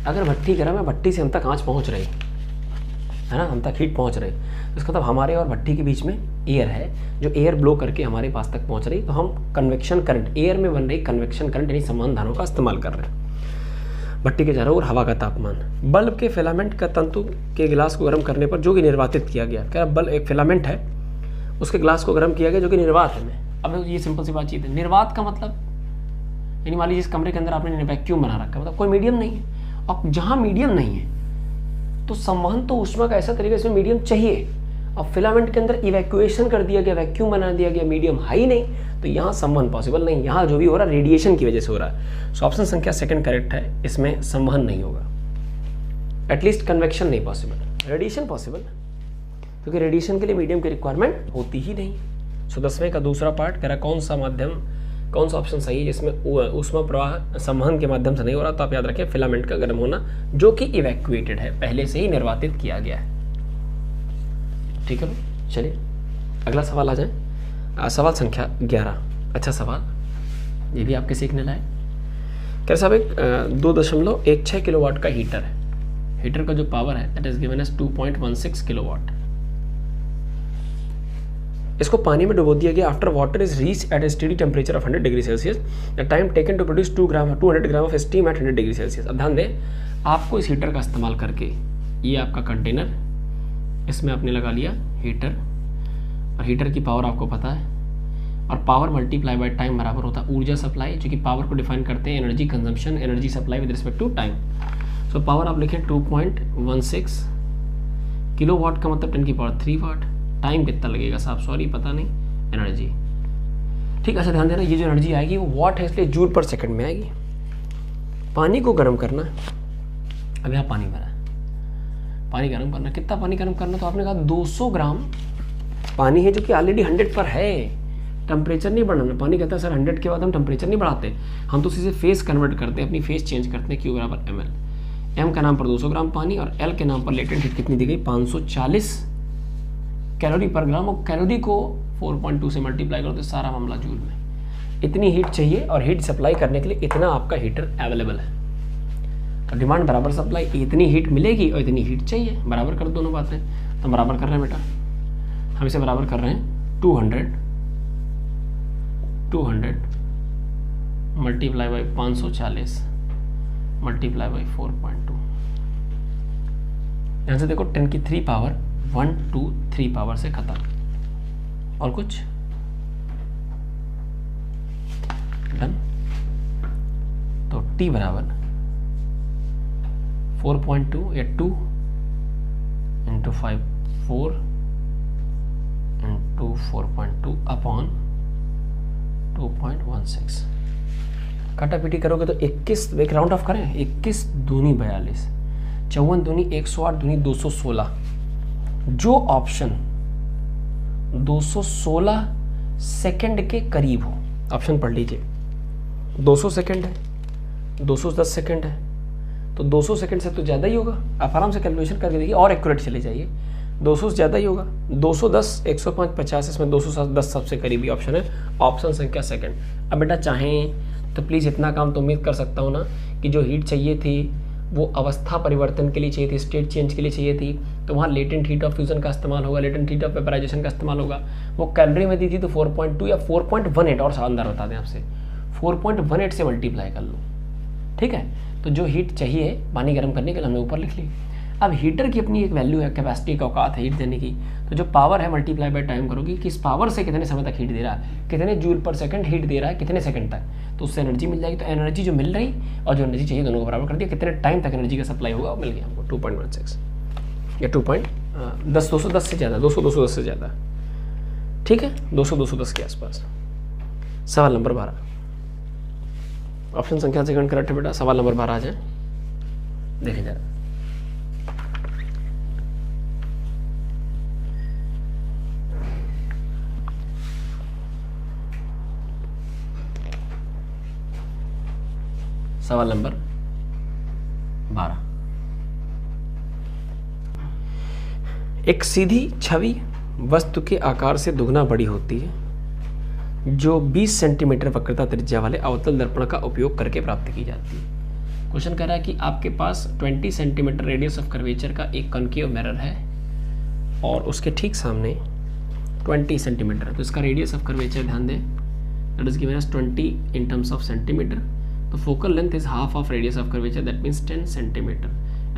अगर भट्टी गर्म है, भट्टी से हम तक आँच पहुँच रही है ना, हम तक हीट पहुँच रही, इसका मतलब हमारे और भट्टी के बीच में एयर है, जो एयर ब्लो करके हमारे पास तक पहुँच रही, तो हम कन्वेक्शन करंट, एयर में बन रही कन्वेक्शन करंट यानी संवहन धाराओं का इस्तेमाल कर रहे हैं। भट्टी के चारों ओर हवा का तापमान, बल्ब के फिलामेंट का तंतु के गिलास को गर्म करने पर जो कि निर्वातित किया गया, क्या बल्ब एक फिलामेंट है, उसके ग्लास को गर्म किया गया जो कि निर्वात है। अब ये सिंपल सी बातचीत है, निर्वात का मतलब यानी मान लीजिए इस कमरे के अंदर आपने वैक्यूम बना रखा है, मतलब कोई मीडियम नहीं है। अब जहाँ मीडियम नहीं है तो संवहन तो ऊष्मा का ऐसा तरीका, इसमें मीडियम चाहिए। अब फिलामेंट के अंदर इवैक्यूएशन कर दिया गया, वैक्यूम बना दिया गया, मीडियम हाई नहीं, तो यहाँ संवहन पॉसिबल नहीं। यहाँ जो भी हो रहा है रेडिएशन की वजह से हो रहा है। सो ऑप्शन संख्या सेकंड करेक्ट है, इसमें संवहन नहीं होगा, एटलीस्ट कन्वेक्शन नहीं पॉसिबल, रेडिएशन पॉसिबल, क्योंकि रेडिएशन के लिए मीडियम की रिक्वायरमेंट होती ही नहीं। सो 10वें का दूसरा पार्ट कह रहा कौन सा माध्यम, कौन सा ऑप्शन सही है जिसमें ऊष्मा प्रवाह संवहन के माध्यम से नहीं हो रहा, तो आप याद रखें फिलामेंट का गर्म होना जो कि इवैक्यूएटेड है, पहले से ही निर्वातित किया गया है। ठीक है, चलिए अगला सवाल आ जाए, सवाल संख्या 11। अच्छा सवाल, ये भी आपके सीखने लायक। कह साहब एक 2.16 किलोवाट का हीटर है, हीटर का जो पावर है that is given as 2.16 kilowatt. इसको पानी में डुबो दिया गया after water is reach at a steady temperature of 100 degree Celsius, the time taken to produce 200 gram of steam at 100 degree Celsius. अब ध्यान दें, आपको इस हीटर का इस्तेमाल करके, ये आपका कंटेनर, इसमें आपने लगा लिया हीटर, और हीटर की पावर आपको पता है, और पावर मल्टीप्लाई बाय टाइम बराबर होता है ऊर्जा सप्लाई, जो कि पावर को डिफाइन करते हैं energy consumption, energy supply with respect to time. So power आप लिखें 2.16 किलोवाट का मतलब 10 की पावर 3 वाट। टाइम कितना लगेगा साहब, सॉरी पता नहीं, एनर्जी। ठीक, अच्छा ध्यान देना, ये जो एनर्जी आएगी वो वाट है, इसलिए जूल पर सेकंड में आएगी। पानी को गर्म करना, अब यहाँ पानी भरा है, पानी गर्म करना, कितना पानी गर्म करना, तो आपने कहा 200 ग्राम पानी है जो कि ऑलरेडी 100 पर है, टेम्परेचर नहीं बढ़ाना। पानी कहता है सर 100 के बाद हम टेम्परेचर नहीं बढ़ाते, हम तो इसे फेस कन्वर्ट करते हैं, अपनी फेस चेंज करते हैं, Q बराबर ml। M का नाम पर 200 ग्राम पानी और L के नाम पर लेटेंट हीट कितनी दी गई, 540 कैलोरी पर ग्राम, और कैलोरी को 4.2 से मल्टीप्लाई करो तो सारा मामला जूल में। इतनी हीट चाहिए और हीट सप्लाई करने के लिए इतना आपका हीटर अवेलेबल है, तो डिमांड बराबर सप्लाई, इतनी हीट मिलेगी और इतनी हीट चाहिए, बराबर कर दोनों बातें, तो बराबर कर रहे हैं बेटा। हम इसे बराबर कर रहे हैं 200 मल्टीप्लाई बाई 540 मल्टीप्लाई बाई 4.2। यहाँ से देखो 10 की 3 पावर 1 2 3 पावर से खत्म। और कुछ डन। तो t बराबर 4.2 या 2 इंटू 5 4 इंटू 4.2 अपॉन 2.16। काटा पीटी करोगे तो 21, एक राउंड ऑफ करें, 21 दूनी 42, 54 दूनी 108 दूनी 216। जो ऑप्शन 216 सेकंड के करीब हो, ऑप्शन पढ़ लीजिए। 200 सेकंड है, 210 सेकंड है, तो 200 सेकंड से तो ज़्यादा ही होगा। आप आराम से कैलकुलेशन करके देखिए और एक्यूरेट चले जाइए। 200 से ज़्यादा ही होगा। 210 105 50, इसमें 210 सबसे करीबी ऑप्शन है। ऑप्शन संख्या सेकंड। अब बेटा चाहें तो प्लीज़ इतना काम तो उम्मीद कर सकता हूँ ना कि जो हीट चाहिए थी वो अवस्था परिवर्तन के लिए चाहिए थी, स्टेट चेंज के लिए चाहिए थी, तो वहाँ लेटेंट हीट ऑफ फ्यूजन का इस्तेमाल होगा, लेटेंट हीट ऑफ वेपराइजेशन का इस्तेमाल होगा। वो कैलोरी में दी थी तो 4.2 या 4.18 और शानदार बता दें आपसे, 4.18 से मल्टीप्लाई कर लो, ठीक है। तो जो हीट चाहिए पानी गर्म करने के लिए हमने ऊपर लिख ली। अब हीटर की अपनी एक वैल्यू है, कैपेसिटी का औकात है हीट देने की। तो जो पावर है मल्टीप्लाई बाय टाइम करोगी कि इस पावर से कितने समय तक हीट दे रहा है, कितने जूल पर सेकंड हीट दे रहा है, कितने सेकंड तक, तो उससे एनर्जी मिल जाएगी। तो एनर्जी जो मिल रही और जो एनर्जी चाहिए दोनों को बराबर कर दिया, कितने टाइम तक एनर्जी का सप्लाई होगा मिल गया हमको 2.16 या 210 से ज़्यादा, 210 से ज़्यादा, ठीक है, 210 के आसपास। सवाल नंबर 12, ऑप्शन संख्या सेकंड करेक्ट है बेटा। सवाल नंबर 12 आ जाए, देखें जरा। सवाल नंबर 12, एक सीधी छवि वस्तु के आकार से दुगना बड़ी होती है जो 20 सेंटीमीटर वक्रता त्रिज्या वाले अवतल दर्पण का उपयोग करके प्राप्त की जाती है। क्वेश्चन कह रहा है कि आपके पास 20 सेंटीमीटर रेडियस ऑफ कर्वेचर का एक कॉन्केव मिरर है और उसके ठीक सामने 20 सेंटीमीटर, तो इसका रेडियस ऑफ कर्वेचर ध्यान दें, that is given as 20 in terms of centimetre. तो focal length is half of radius of curvature, that means 10 centimetre,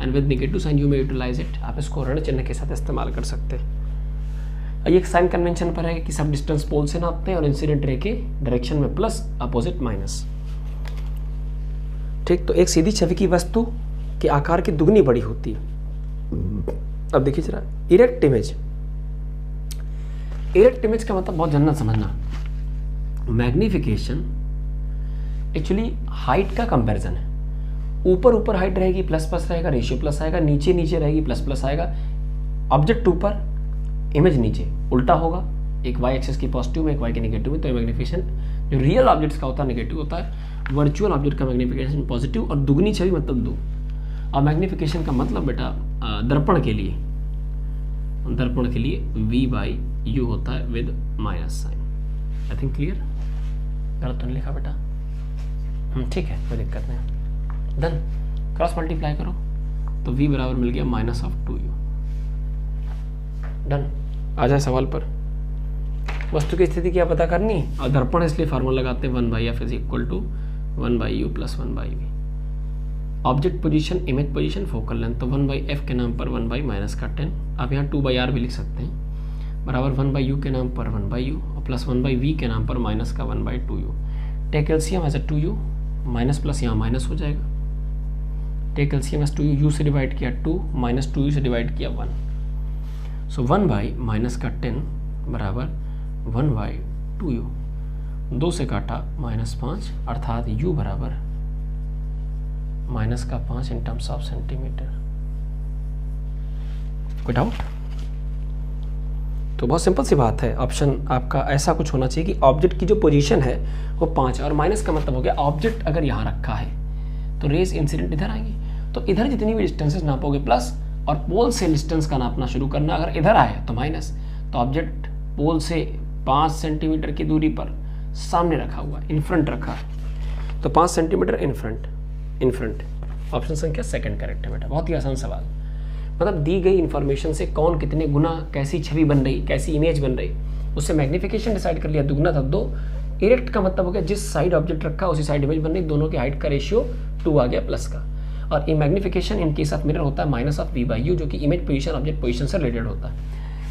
and with negative sign you may utilise it. आप इसको ऋण चिन्ह के साथ इस्तेमाल कर सकते हैं। ये एक साइन कन्वेंशन पर है कि सब डिस्टेंस पोल से नापते हैं और इंसिडेंट रे के डायरेक्शन में प्लस अपोजिट माइनस, ठीक। तो एक सीधी छवि की वस्तु के आकार की दुगनी बड़ी होती है। अब देखिए जरा, इरेक्ट इमेज। इरेक्ट इमेज का मतलब बहुत जनरल समझना, मैग्निफिकेशन एक्चुअली हाइट का कंपैरिजन है। ऊपर ऊपर हाइट रहेगी प्लस प्लस रहेगा, रेशियो प्लस आएगा, नीचे नीचे रहेगी प्लस प्लस आएगा। ऑब्जेक्ट ऊपर, इमेज नीचे, उल्टा होगा, एक वाई एक्सिस की पॉजिटिव में एक वाई की नेगेटिव में। तो मैग्निफिकेशन जो रियल ऑब्जेक्ट्स का होता है नेगेटिव होता है, वर्चुअल ऑब्जेक्ट का मैग्निफिकेशन पॉजिटिव, और दुगनी छवि मतलब 2। और मैग्निफिकेशन का मतलब बेटा दर्पण के लिए v/u होता है with minus sign. I think clear, गलत तो नहीं लिखा बेटा, ठीक है, कोई दिक्कत नहीं। डन, क्रॉस मल्टीप्लाई करो तो v बराबर मिल गया -2u। डन। आ जाए सवाल पर। वस्तु की स्थिति क्या पता करनी, और दर्पण इसलिए फार्मूला लगाते हैं 1/f is equal to 1/u plus 1/v। Object position, image position, focal length, तो 1/f के नाम पर 1/-10। आप यहाँ 2/r भी लिख सकते हैं, बराबर 1/u के नाम पर 1/u और प्लस 1/v के नाम पर माइनस का 1/2u। Take LCM as a 2u, minus plus यहाँ माइनस हो जाएगा। Take LCM as 2u, u से डिवाइड किया 2, माइनस 2u से डिवाइड किया 1। सो 1/-10 बराबर 1/2u। 2 से काटा -5, अर्थात u बराबर -5 इन टर्म्स ऑफ सेंटीमीटर। कोई डाउट? तो बहुत सिंपल सी बात है, ऑप्शन आपका ऐसा कुछ होना चाहिए कि ऑब्जेक्ट की जो पोजीशन है वो 5 और माइनस का मतलब हो गया ऑब्जेक्ट अगर यहाँ रखा है तो रेज इंसिडेंट इधर आएंगी, तो इधर जितनी भी डिस्टेंसेस नापोगे प्लस, और पोल से डिस्टेंस का नापना शुरू करना, अगर इधर आए तो माइनस। तो ऑब्जेक्ट पोल से 5 सेंटीमीटर की दूरी पर सामने रखा हुआ, इन फ्रंट रखा है, तो 5 सेंटीमीटर इन फ्रंट। ऑप्शन संख्या सेकंड करेक्ट है बेटा, बहुत ही आसान सवाल। मतलब दी गई इन्फॉर्मेशन से कौन कितने गुना कैसी छवि बन रही, कैसी इमेज बन रही, उससे मैग्नीफिकेशन डिसाइड कर लिया, दुगना था 2। इरेक्ट का मतलब हो गया जिस साइड ऑब्जेक्ट रखा उसी साइड इमेज बन रही, दोनों की हाइट का रेशियो 2 आ गया प्लस का। और magnification in case of mirror होता है -v/u, जो कि इमेज पोजीशन ऑब्जेक्ट पोजीशन से रिलेटेड होता है।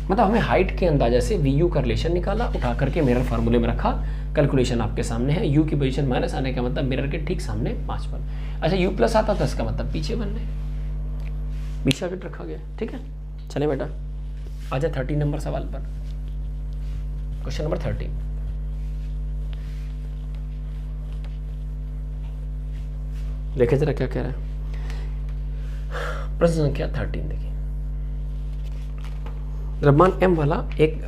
मतलब हमें हाइट के अंदाजा से vu का रिलेशन निकाला, उठा करके मिरर फार्मूले में रखा, कैलकुलेशन आपके सामने है। u की पोजीशन माइनस आने का मतलब मिरर के ठीक सामने 5 पर। अच्छा u प्लस आता था, इसका मतलब पीछे बनने, पीछे ऑब्जेक्ट रखा गया। ठीक है, चले बेटा आ जाए 13 नंबर सवाल पर। क्वेश्चन नंबर 13, देखे जरा क्या कह रहा है। प्रश्न संख्या 13 देखिए, द्रव्यमान m वाला एक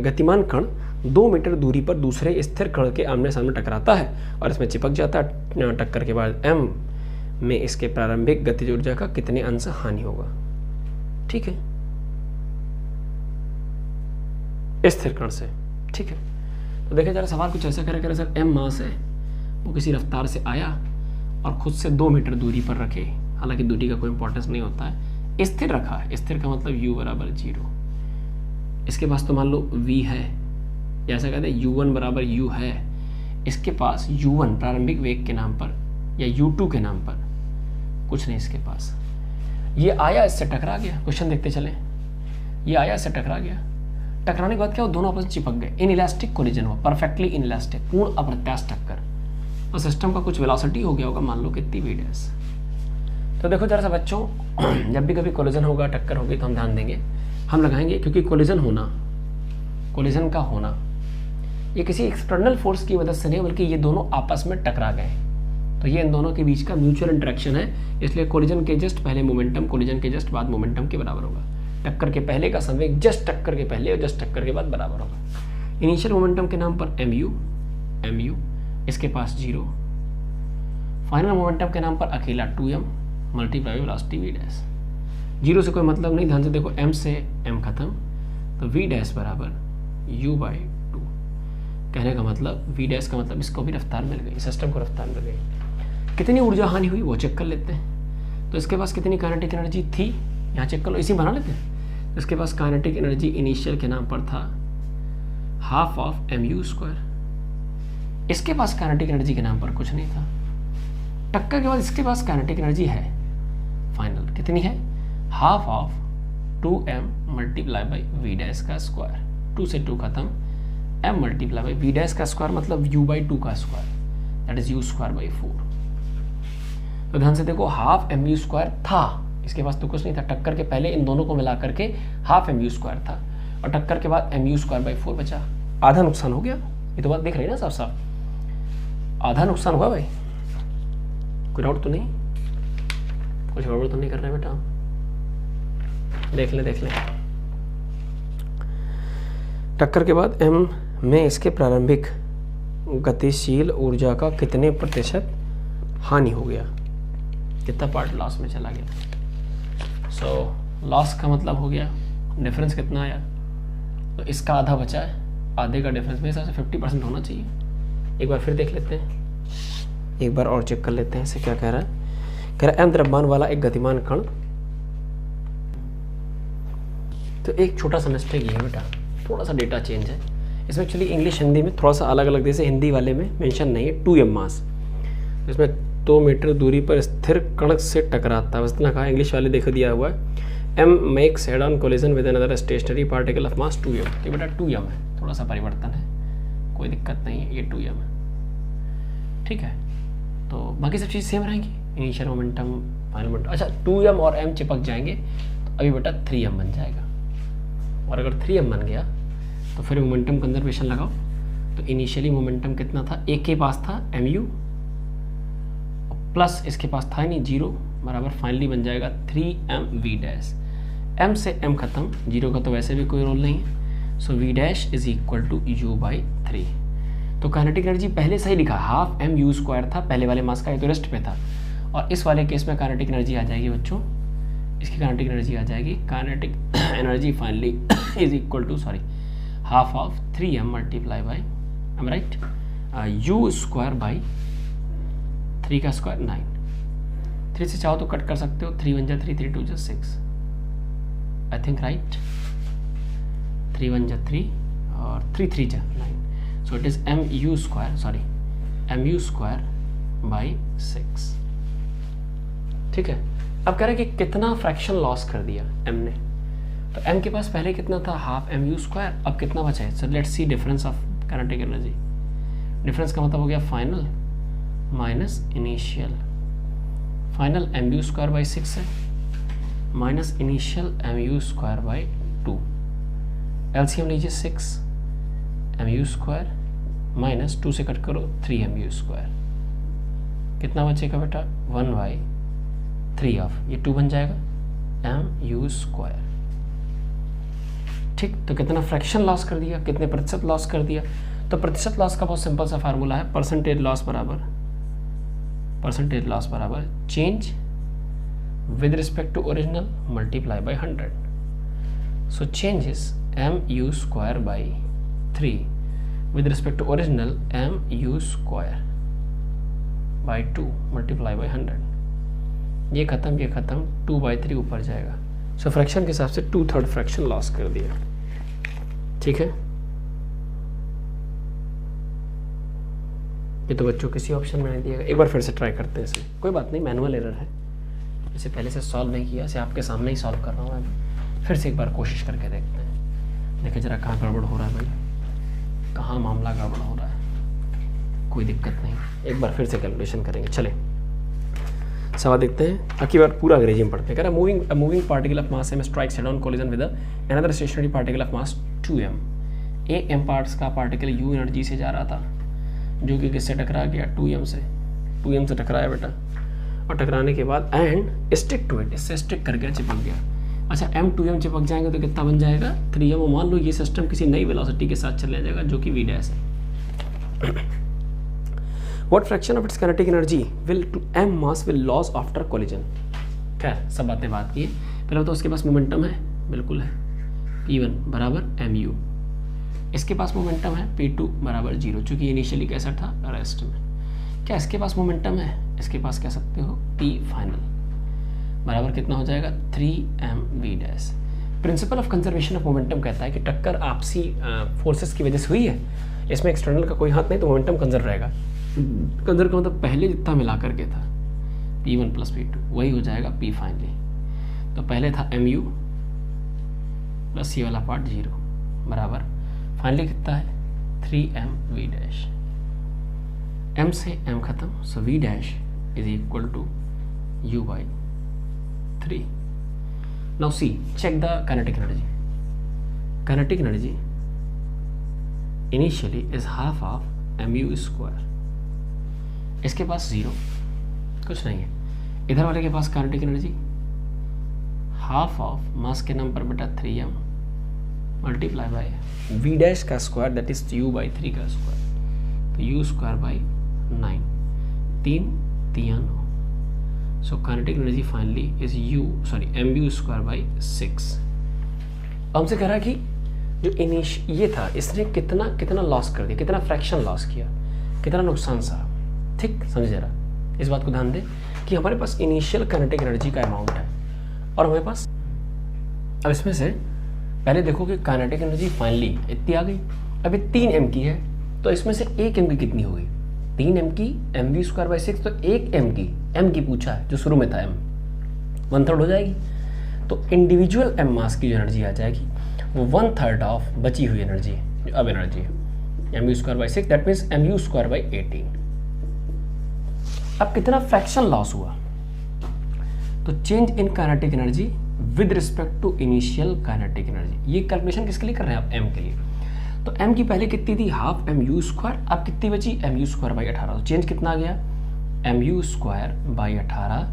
गतिमान कण 2 मीटर दूरी पर दूसरे स्थिर कण के आमने सामने टकराता है और इसमें चिपक जाता है। टक्कर के बाद m में इसके प्रारंभिक गतिज ऊर्जा का कितने अंश हानि होगा। ठीक है, स्थिर कण से। ठीक है, तो देखिए जरा सवाल कुछ ऐसा करें सर, m मास है, वो किसी रफ्तार से आया और खुद से 2 मीटर दूरी पर रखे, हालांकि दूरी का कोई इंपॉर्टेंस नहीं होता है, स्थिर रखा है। स्थिर का मतलब u बराबर 0। इसके पास तो मान लो v है, जैसा कहते हैं u1 बराबर u है, इसके पास u1 प्रारंभिक वेग के नाम पर या u2 के नाम पर कुछ नहीं इसके पास। ये आया, इससे टकरा गया। क्वेश्चन देखते चले, ये आया, इससे टकरा गया, टकराने के बाद क्या, वो दोनों आपस में चिपक गए, इनइलास्टिक कोलिजन हुआ, परफेक्टली इनइलास्टिक, पूर्ण अप्रत्यास्थ टक्कर, और सिस्टम का कुछ वेलोसिटी हो गया होगा, मान लो कितनी v डैश। तो देखो जरा सा बच्चों, जब भी कभी कोलिजन होगा, टक्कर होगी, तो हम ध्यान देंगे, हम लगाएंगे, क्योंकि कोलिजन का होना ये किसी एक्सटर्नल फोर्स की मदद से नहीं, बल्कि ये दोनों आपस में टकरा गए, तो ये इन दोनों के बीच का म्यूचुअल इंटरेक्शन है। इसलिए कोलिजन के जस्ट पहले मोमेंटम, कोलिजन के जस्ट बाद मोमेंटम के बराबर होगा। टक्कर के पहले का संवेग जस्ट टक्कर के पहले और जस्ट टक्कर के बाद बराबर होगा। इनिशियल मोमेंटम के नाम पर mu, इसके पास 0, फाइनल मोमेंटम के नाम पर अकेला 2m multiply velocity v dash. 0 से कोई मतलब नहीं, ध्यान से देखो, m से m खत्म, तो v डैश बराबर u/2। कहने का मतलब v डैश का मतलब इसको भी रफ्तार मिल गई, सिस्टम को रफ्तार मिल गई। कितनी ऊर्जा हानि हुई वो चेक कर लेते हैं। तो इसके पास कितनी काइनेटिक एनर्जी थी, यहाँ चेक कर लो, इसी बना लेते हैं। इसके पास काइनेटिक एनर्जी इनिशियल के नाम पर था हाफ ऑफ mu²। इसके पास काइनेटिक एनर्जी के नाम पर कुछ नहीं था। टक्कर के बाद इसके पास काइनेटिक एनर्जी है फाइनल, कितनी है, half of 2m multiply by v dash का स्क्वायर, 2 से 2 खत्म, m multiply by v dash का स्क्वायर मतलब u/2 का स्क्वायर, दैट इज u²/4। तो ध्यान से देखो, हाफ mu² था, इसके पास तो कुछ नहीं था। टक्कर के पहले इन दोनों को मिला करके हाफ mu² था, और टक्कर के बाद mu²/4 बचा, आधा नुकसान हो गया। ये तो बात देख रहे हैं ना साफ साफ, आधा नुकसान हुआ भाई, कोई डाउट तो नहीं, कुछ गड़बड़ तो नहीं कर रहे बेटा, देख ले। टक्कर के बाद m में इसके प्रारंभिक गतिशील ऊर्जा का कितने प्रतिशत हानि हो गया, कितना पार्ट लॉस में चला गया। सो लॉस का मतलब हो गया, डिफरेंस कितना आया, तो इसका आधा बचा है, आधे का डिफरेंस मेरे हिसाब से 50% होना चाहिए। एक बार फिर देख लेते हैं, एक बार और चेक कर लेते हैं, इसे क्या कह रहा है। कह रहा है m द्रव्यमान वाला एक गतिमान कण, तो एक छोटा सा मिस्टेक ये है बेटा, थोड़ा सा डेटा चेंज है इसमें। एक्चुअली इंग्लिश हिंदी में थोड़ा सा अलग अलग, जैसे हिंदी वाले में मेंशन नहीं है 2m मास, इसमें 2 मीटर दूरी पर स्थिर कण से टकराता है, बस इतना कहा। इंग्लिश वाले देखो दिया हुआ है m makes head on collision with another stationary particle of mass 2m, तो बेटा 2m है, थोड़ा सा परिवर्तन है, कोई दिक्कत नहीं है, ये 2m है। ठीक है, तो बाकी सब चीज़ सेम रहेंगी, इनिशियल मोमेंटम, फाइनल मोमेंटम। अच्छा 2m और m चिपक जाएंगे तो अभी बेटा 3m बन जाएगा, और अगर 3m बन गया तो फिर मोमेंटम कंजर्वेशन लगाओ। तो इनिशियली मोमेंटम कितना था, एक के पास था mu प्लस इसके पास था नहीं 0 बराबर, फाइनली बन जाएगा 3mv डैश। m से m खत्म, 0 का तो वैसे भी कोई रोल नहीं है, so v dash is equal to u/3। तो काइनेटिक एनर्जी पहले सही लिखा, हाफ mu² था पहले वाले मास का, ये तो रेस्ट पे था, और इस वाले केस में काइनेटिक एनर्जी आ जाएगी बच्चों, इसकी काइनेटिक एनर्जी आ जाएगी, kinetic energy finally is equal to half of 3m multiply by, I am right, u² by 3 का स्क्वायर 9, 3 से चाहो तो कट कर सकते हो, 3 1 जा 3, 3 2 जा 6, आई थिंक राइट, 3 1 जा 3 और 3 3 जा 9, so it is mu square, sorry mu square by 6। ठीक है, अब कह रहे हैं कि कितना फ्रैक्शन लॉस कर दिया m ने, तो m के पास पहले कितना था, हाफ mu स्क्वायर, अब कितना बचा है। So let's see difference of kinetic energy. Difference का मतलब हो गया final minus initial, final mu square by 6 है minus initial mu square by 2, LCM लीजिए 6 mu स्क्वायर माइनस 2 से कट करो 3 mu स्क्वायर, कितना बचेगा बेटा 1/3 ऑफ ये 2 बन जाएगा mu स्क्वायर। ठीक, तो कितना फ्रैक्शन लॉस कर दिया, कितने प्रतिशत लॉस कर दिया। तो प्रतिशत लॉस का बहुत सिंपल सा फार्मूला है, परसेंटेज लॉस बराबर change with respect to original multiply by 100। So change is mu square by 3 with respect to original mu square by 2 multiply by 100। ये खत्म 2/3 ऊपर जाएगा। सो फ्रैक्शन के हिसाब से 2/3 फ्रैक्शन लॉस कर दिया। ठीक है, ये तो बच्चों किसी ऑप्शन में नहीं दिएगा, एक बार फिर से ट्राई करते हैं इसे, कोई बात नहीं, मैनुअल एरर है, इसे पहले से सॉल्व नहीं किया, इसे आपके सामने ही सॉल्व कर रहा हूँ मैं। फिर से एक बार कोशिश करके देखते हैं, देखिए जरा कहाँ गड़बड़ हो रहा है भाई, कहाँ मामला गड़बड़ हो रहा है। कोई दिक्कत नहीं, एक बार फिर से कैलकुलेशन करेंगे। चले सवाल देखते हैं, अगली बार पूरा अंग्रेजी में पढ़ते हैं। कह रहा है moving particle of mass m strikes head on collision with another stationary particle of mass 2m। एक m पार्ट्स का पार्टिकल u एनर्जी से जा रहा था, जो कि किससे टकरा गया 2m से टकराया बेटा, और टकराने के बाद एंड स्टिक टू इट, इससे स्टिक कर गया, चिपक गया। अच्छा m 2m चिपक जाएंगे तो कितना बन जाएगा 3m। मान लो ये सिस्टम किसी नई वेलोसिटी के साथ चला जाएगा जो कि v डैश है। What fraction of its kinetic energy will to m mass will lose after collision? खैर सब बात की है, पहले तो उसके पास मोमेंटम है, बिल्कुल है, P1 बराबर mu, इसके पास मोमेंटम है P2 बराबर 0, चूंकि इनिशियली कैसा था रेस्ट में। क्या इसके पास मोमेंटम है, इसके पास कह सकते हो P फाइनल बराबर कितना हो जाएगा 3mv dash. Principle of conservation of momentum कहता है कि टक्कर आपसी फोर्सेस की वजह से हुई है, इसमें एक्सटर्नल का कोई हाथ नहीं, तो मोमेंटम कंजर्व रहेगा। कंजर्व का मतलब पहले जितना मिला करके था P1 प्लस P2 वही हो जाएगा P फाइनली। तो पहले था mu प्लस ये वाला पार्ट 0 बराबर फाइनली कितना है 3mv डैश। m से m खत्म, so v dash is equal to u by 3। Now see check the kinetic energy. Kinetic energy initially is half of mu square, इसके पास 0 कुछ नहीं है, इधर वाले के पास kinetic energy half of mass के नंबर बेटा 3m multiply by v dash का square that is u by 3 का स्क्वायर, तो u square by 9, 3 3 9। So kinetic energy finally is mu square by 6। हमसे कह रहा है कि जो ये था इसने कितना लॉस कर दिया, कितना फ्रैक्शन लॉस किया, कितना नुकसान सहा। ठीक समझ जरा, इस बात को ध्यान दें कि हमारे पास इनिशियल काइनेटिक एनर्जी का अमाउंट है और हमारे पास, अब इसमें से पहले देखो कि काइनेटिक एनर्जी फाइनली इतनी आ गई, अभी 3m की है, तो इसमें से 1m की कितनी होगी 3m की mv स्क्वायर बाई 6, तो 1m की m की पूछा है जो शुरू में था m 1/3 हो जाएगी, तो इंडिविजुअल m मास की जो एनर्जी आ जाएगी वो 1/3 ऑफ बची हुई एनर्जी जो अब एनर्जी है mv square by 6, that means mu square by 18। अब कितना फ्रैक्शन लॉस हुआ, तो change in kinetic energy with respect to initial kinetic energy. ये कैलकुलेशन किसके लिए कर रहे हैं आप m के लिए, तो m की पहले कितनी थी हाफ mu स्क्वायर, अब कितनी बची mu स्क्वायर बाई 18, तो चेंज कितना आ गया mu square by 18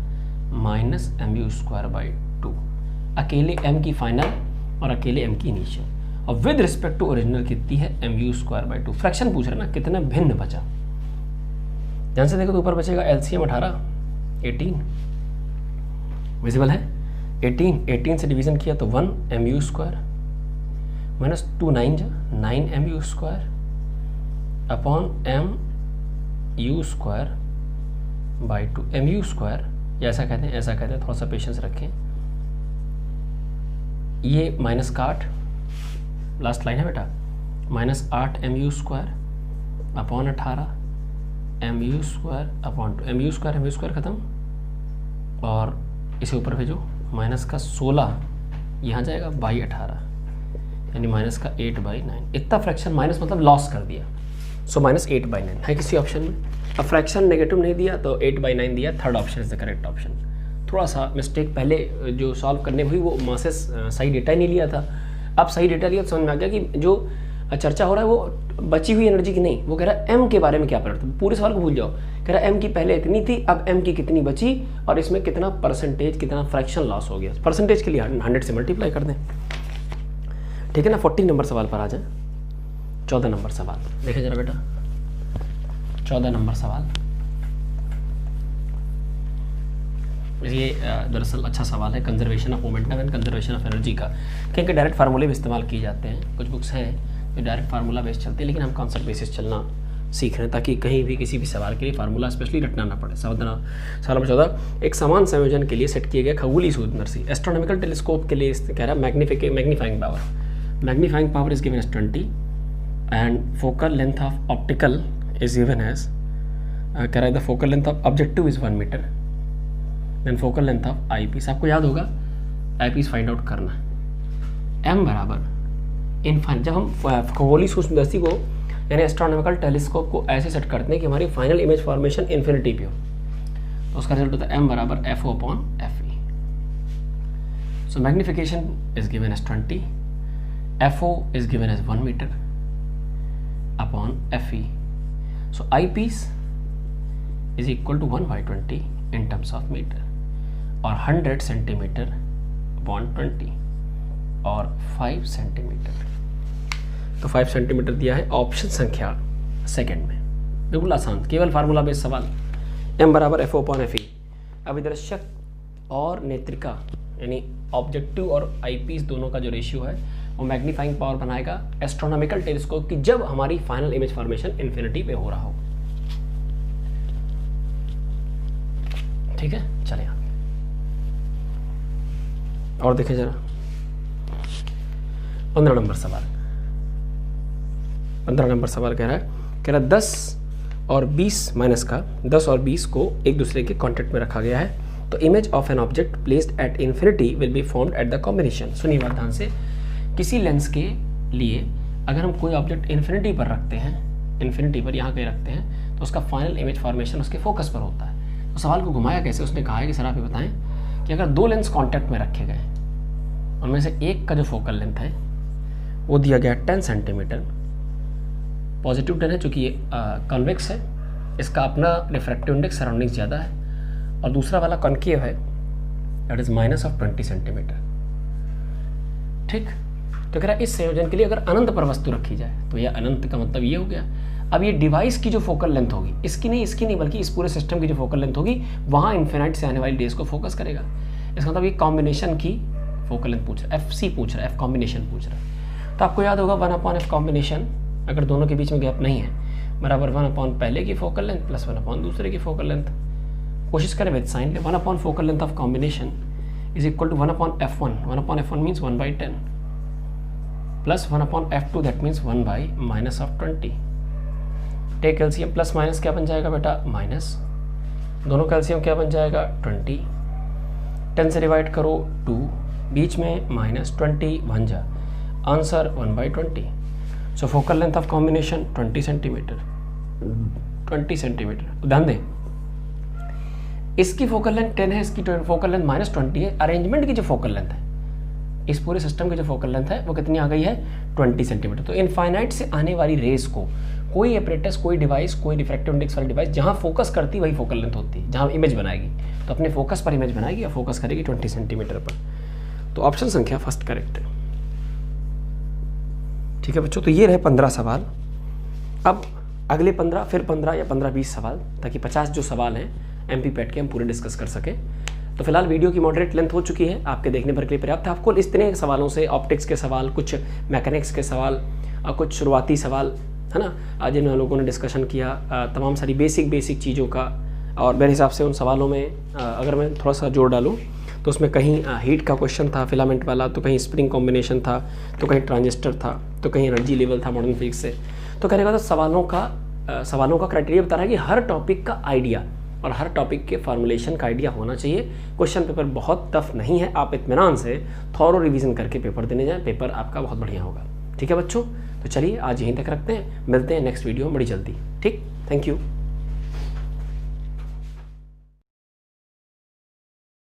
minus mu square by 2, अकेले m की फाइनल और अकेले m की इनिशियल, और विद रिस्पेक्ट टू ओरिजिनल कितनी है mu स्क्वायर बाई 2। फ्रैक्शन पूछ रहे ना कितना भिन्न बचा, ध्यान से देखो तो ऊपर बचेगा LCM 18 18 विजिबल है, 18 से डिवीजन किया तो 1 mu square minus 2 9 mu square upon mu square by 2। mu square या ऐसा कहते हैं, थोड़ा सा पेशेंस रखें। ये माइनस का 8, लास्ट लाइन है बेटा, -8 mu² upon 18 mu² upon 2, mu² ख़त्म, और इसे ऊपर भेजो, माइनस का 16 यहाँ जाएगा बाई 18, यानी माइनस का 8/9। इतना फ्रैक्शन माइनस मतलब लॉस कर दिया, सो -8/9 है किसी ऑप्शन में। अब फ्रैक्शन नेगेटिव नहीं दिया तो 8/9 दिया, third option is the correct option. थोड़ा सा मिस्टेक पहले जो सॉल्व करने हुई वो मासेस सही डेटा ही नहीं लिया था, अब सही डेटा लिया तो समझ में आ गया कि जो चर्चा हो रहा है वो बची हुई एनर्जी की नहीं, वो कह रहा है एम के बारे में क्या परिवर्तन, पूरे सवाल को भूल जाओ। कह रहा है एम की पहले इतनी थी, अब एम की कितनी बची और इसमें कितना परसेंटेज, कितना फ्रैक्शन लॉस हो गया। परसेंटेज के लिए 100 से मल्टीप्लाई कर दें, ठीक है ना। 14 नंबर सवाल पर आ जाए। 14 नंबर सवाल देखें जरा बेटा, 14 नंबर सवाल ये दरअसल अच्छा सवाल है, conservation of momentum and conservation of energy का, क्योंकि डायरेक्ट फार्मूले भी इस्तेमाल किए जाते हैं। कुछ बुक्स हैं जो डायरेक्ट फार्मूला बेस चलते हैं, लेकिन हम कॉन्सेप्ट बेसिस चलना सीख रहे हैं ताकि कहीं भी किसी भी सवाल के लिए फार्मूला स्पेशली रटना ना पड़े। सवाल नंबर 14, एक समान संयोजन के लिए सेट किए गए खगोलीय सूर्यदर्शी एस्ट्रोनॉमिकल टेलीस्कोप के लिए कह रहा है magnifying power is given as 20 and focal length of optical is given as, कह रहा है the focal length of objective is 1 metre, then focal length of eyepiece. आपको याद होगा आई पीस फाइंड आउट करना है। एम बराबर इनफाइनाइट, जब हम खगोलीय सूक्ष्मदर्शी को यानी एस्ट्रोनॉमिकल टेलीस्कोप को ऐसे सेट करते हैं कि हमारी फाइनल इमेज फॉर्मेशन इन्फिनिटी पे हो, तो उसका रिजल्ट होता है एम बराबर FO upon FE। So magnification is given as 20, FO is given as 1 metre upon FE। So eyepiece is equal to 1/20 in terms of meter, और 100 centimetre upon 20 और 5 centimetre. तो 5 सेंटीमीटर दिया है option संख्या second में, बिल्कुल आसान, केवल फार्मूला बेस्ड सवाल। m बराबर FO अपॉन FE। अभिदर्शक और नेत्रिका यानी ऑब्जेक्टिव और आईपीस दोनों का जो रेशियो है वो मैग्नीफाइंग पावर बनाएगा एस्ट्रोनॉमिकल टेलीस्कोप की, जब हमारी फाइनल इमेज फॉर्मेशन इन्फिनिटी पे हो रहा हो। ठीक है, चले आगे और देखें जरा 15 नंबर सवाल। 15 नंबर सवाल कह रहा है 10 और 20 माइनस का 10 और 20 को एक दूसरे के कॉन्टेक्ट में रखा गया है, तो image of an object placed at infinity will be formed at the combination. सुनिए बात ध्यान से, किसी लेंस के लिए अगर हम कोई ऑब्जेक्ट इन्फिनिटी पर रखते हैं, इन्फिनिटी पर यहाँ कहीं रखते हैं, तो उसका फाइनल इमेज फॉर्मेशन उसके फोकस पर होता है। तो सवाल को घुमाया कैसे, उसने कहा है कि सर आप ये बताएं कि अगर 2 लेंस कांटेक्ट में रखे गए, उनमें से एक का जो फोकल लेंथ है वो दिया गया 10 सेंटीमीटर, पॉजिटिव 10 है चूँकि ये कॉन्वेक्स है, इसका अपना रिफ्रैक्टिव इंडेक्स सराउंडिंग ज़्यादा है, और दूसरा वाला कॉन्केव है, दैट इज -20 सेंटीमीटर। ठीक, तो कह रहा है इस संयोजन के लिए अगर अनंत पर वस्तु रखी जाए, तो यह अनंत का मतलब ये हो गया। अब ये डिवाइस की जो फोकल लेंथ होगी, इसकी नहीं बल्कि इस पूरे सिस्टम की जो फोकल लेंथ होगी, वहाँ इन्फिनाइट से आने वाली रेस को फोकस करेगा। इसका मतलब ये कॉम्बिनेशन की फोकल लेंथ पूछ रहा है, FC पूछ रहा है, F कॉम्बिनेशन पूछ रहा है। तो आपको याद होगा 1/F कॉम्बिनेशन, अगर दोनों के बीच में गैप नहीं है, बराबर 1/ पहले की फोकल लेंथ प्लस 1/ दूसरे की फोकल लेंथ। कोशिश करें विद साइन ले, 1/ focal length of combination is equal to 1/F1। 1/F1 means 1/10 plus 1/F2 that means 1/-20। Take LCM, plus minus क्या बन जाएगा बेटा, माइनस, दोनों का एलसीएम क्या बन जाएगा 20, 10 से डिवाइड करो 2, बीच में -20 बन जा, answer 1/20। So focal length of combination 20 centimetre. 20 centimetre, ध्यान दें इसकी फोकल लेंथ 10 है, इसकी फोकल लेंथ -20 है। अरेंजमेंट की जो फोकल लेंथ है, इस पूरे सिस्टम की जो फोकल लेंथ है वो कितनी आ गई है 20 सेंटीमीटर। तो इनफाइनाइट से आने वाली रेस को कोई एपरेटस, कोई डिवाइस, कोई रिफ्रैक्टिव इंडेक्स वाली डिवाइस जहाँ फोकस करती वही फोकल लेंथ होती है, जहाँ इमेज बनाएगी तो अपने फोकस पर इमेज बनाएगी या फोकस करेगी 20 सेंटीमीटर पर। तो ऑप्शन संख्या फर्स्ट करेक्ट है। ठीक है बच्चों, तो ये रहे 15 सवाल। अब अगले 15, फिर 15 या 15-20 सवाल, ताकि 50 जो सवाल हैं MP पैट के हम पूरे डिस्कस कर सकें। तो फिलहाल वीडियो की मॉडरेट लेंथ हो चुकी है, आपके देखने पर के लिए पर्याप्त है। आपको इस तरह के सवालों से ऑप्टिक्स के सवाल, कुछ मैकेनिक्स के सवाल और कुछ शुरुआती सवाल है ना, आज इन लोगों ने डिस्कशन किया, तमाम सारी बेसिक चीज़ों का और मेरे हिसाब से उन सवालों में अगर मैं थोड़ा सा जोड़ डालूँ तो उसमें कहीं हीट का क्वेश्चन था फिलामेंट वाला, तो कहीं स्प्रिंग कॉम्बिनेशन था, तो कहीं ट्रांजिस्टर था, तो कहीं एनर्जी लेवल था मॉडर्न फिजिक्स से। तो कहने का तो सवालों का क्राइटेरिया बता रहा है कि हर टॉपिक का आइडिया और हर टॉपिक के फॉर्मुलेशन का आइडिया होना चाहिए। क्वेश्चन पेपर बहुत टफ नहीं है, आप इत्मीनान से थॉरो रिवीजन करके पेपर देने जाएं, पेपर आपका बहुत बढ़िया होगा। ठीक है बच्चों, तो चलिए आज यहीं तक रखते हैं, मिलते हैं नेक्स्ट वीडियो में बड़ी जल्दी। ठीक, थैंक यू।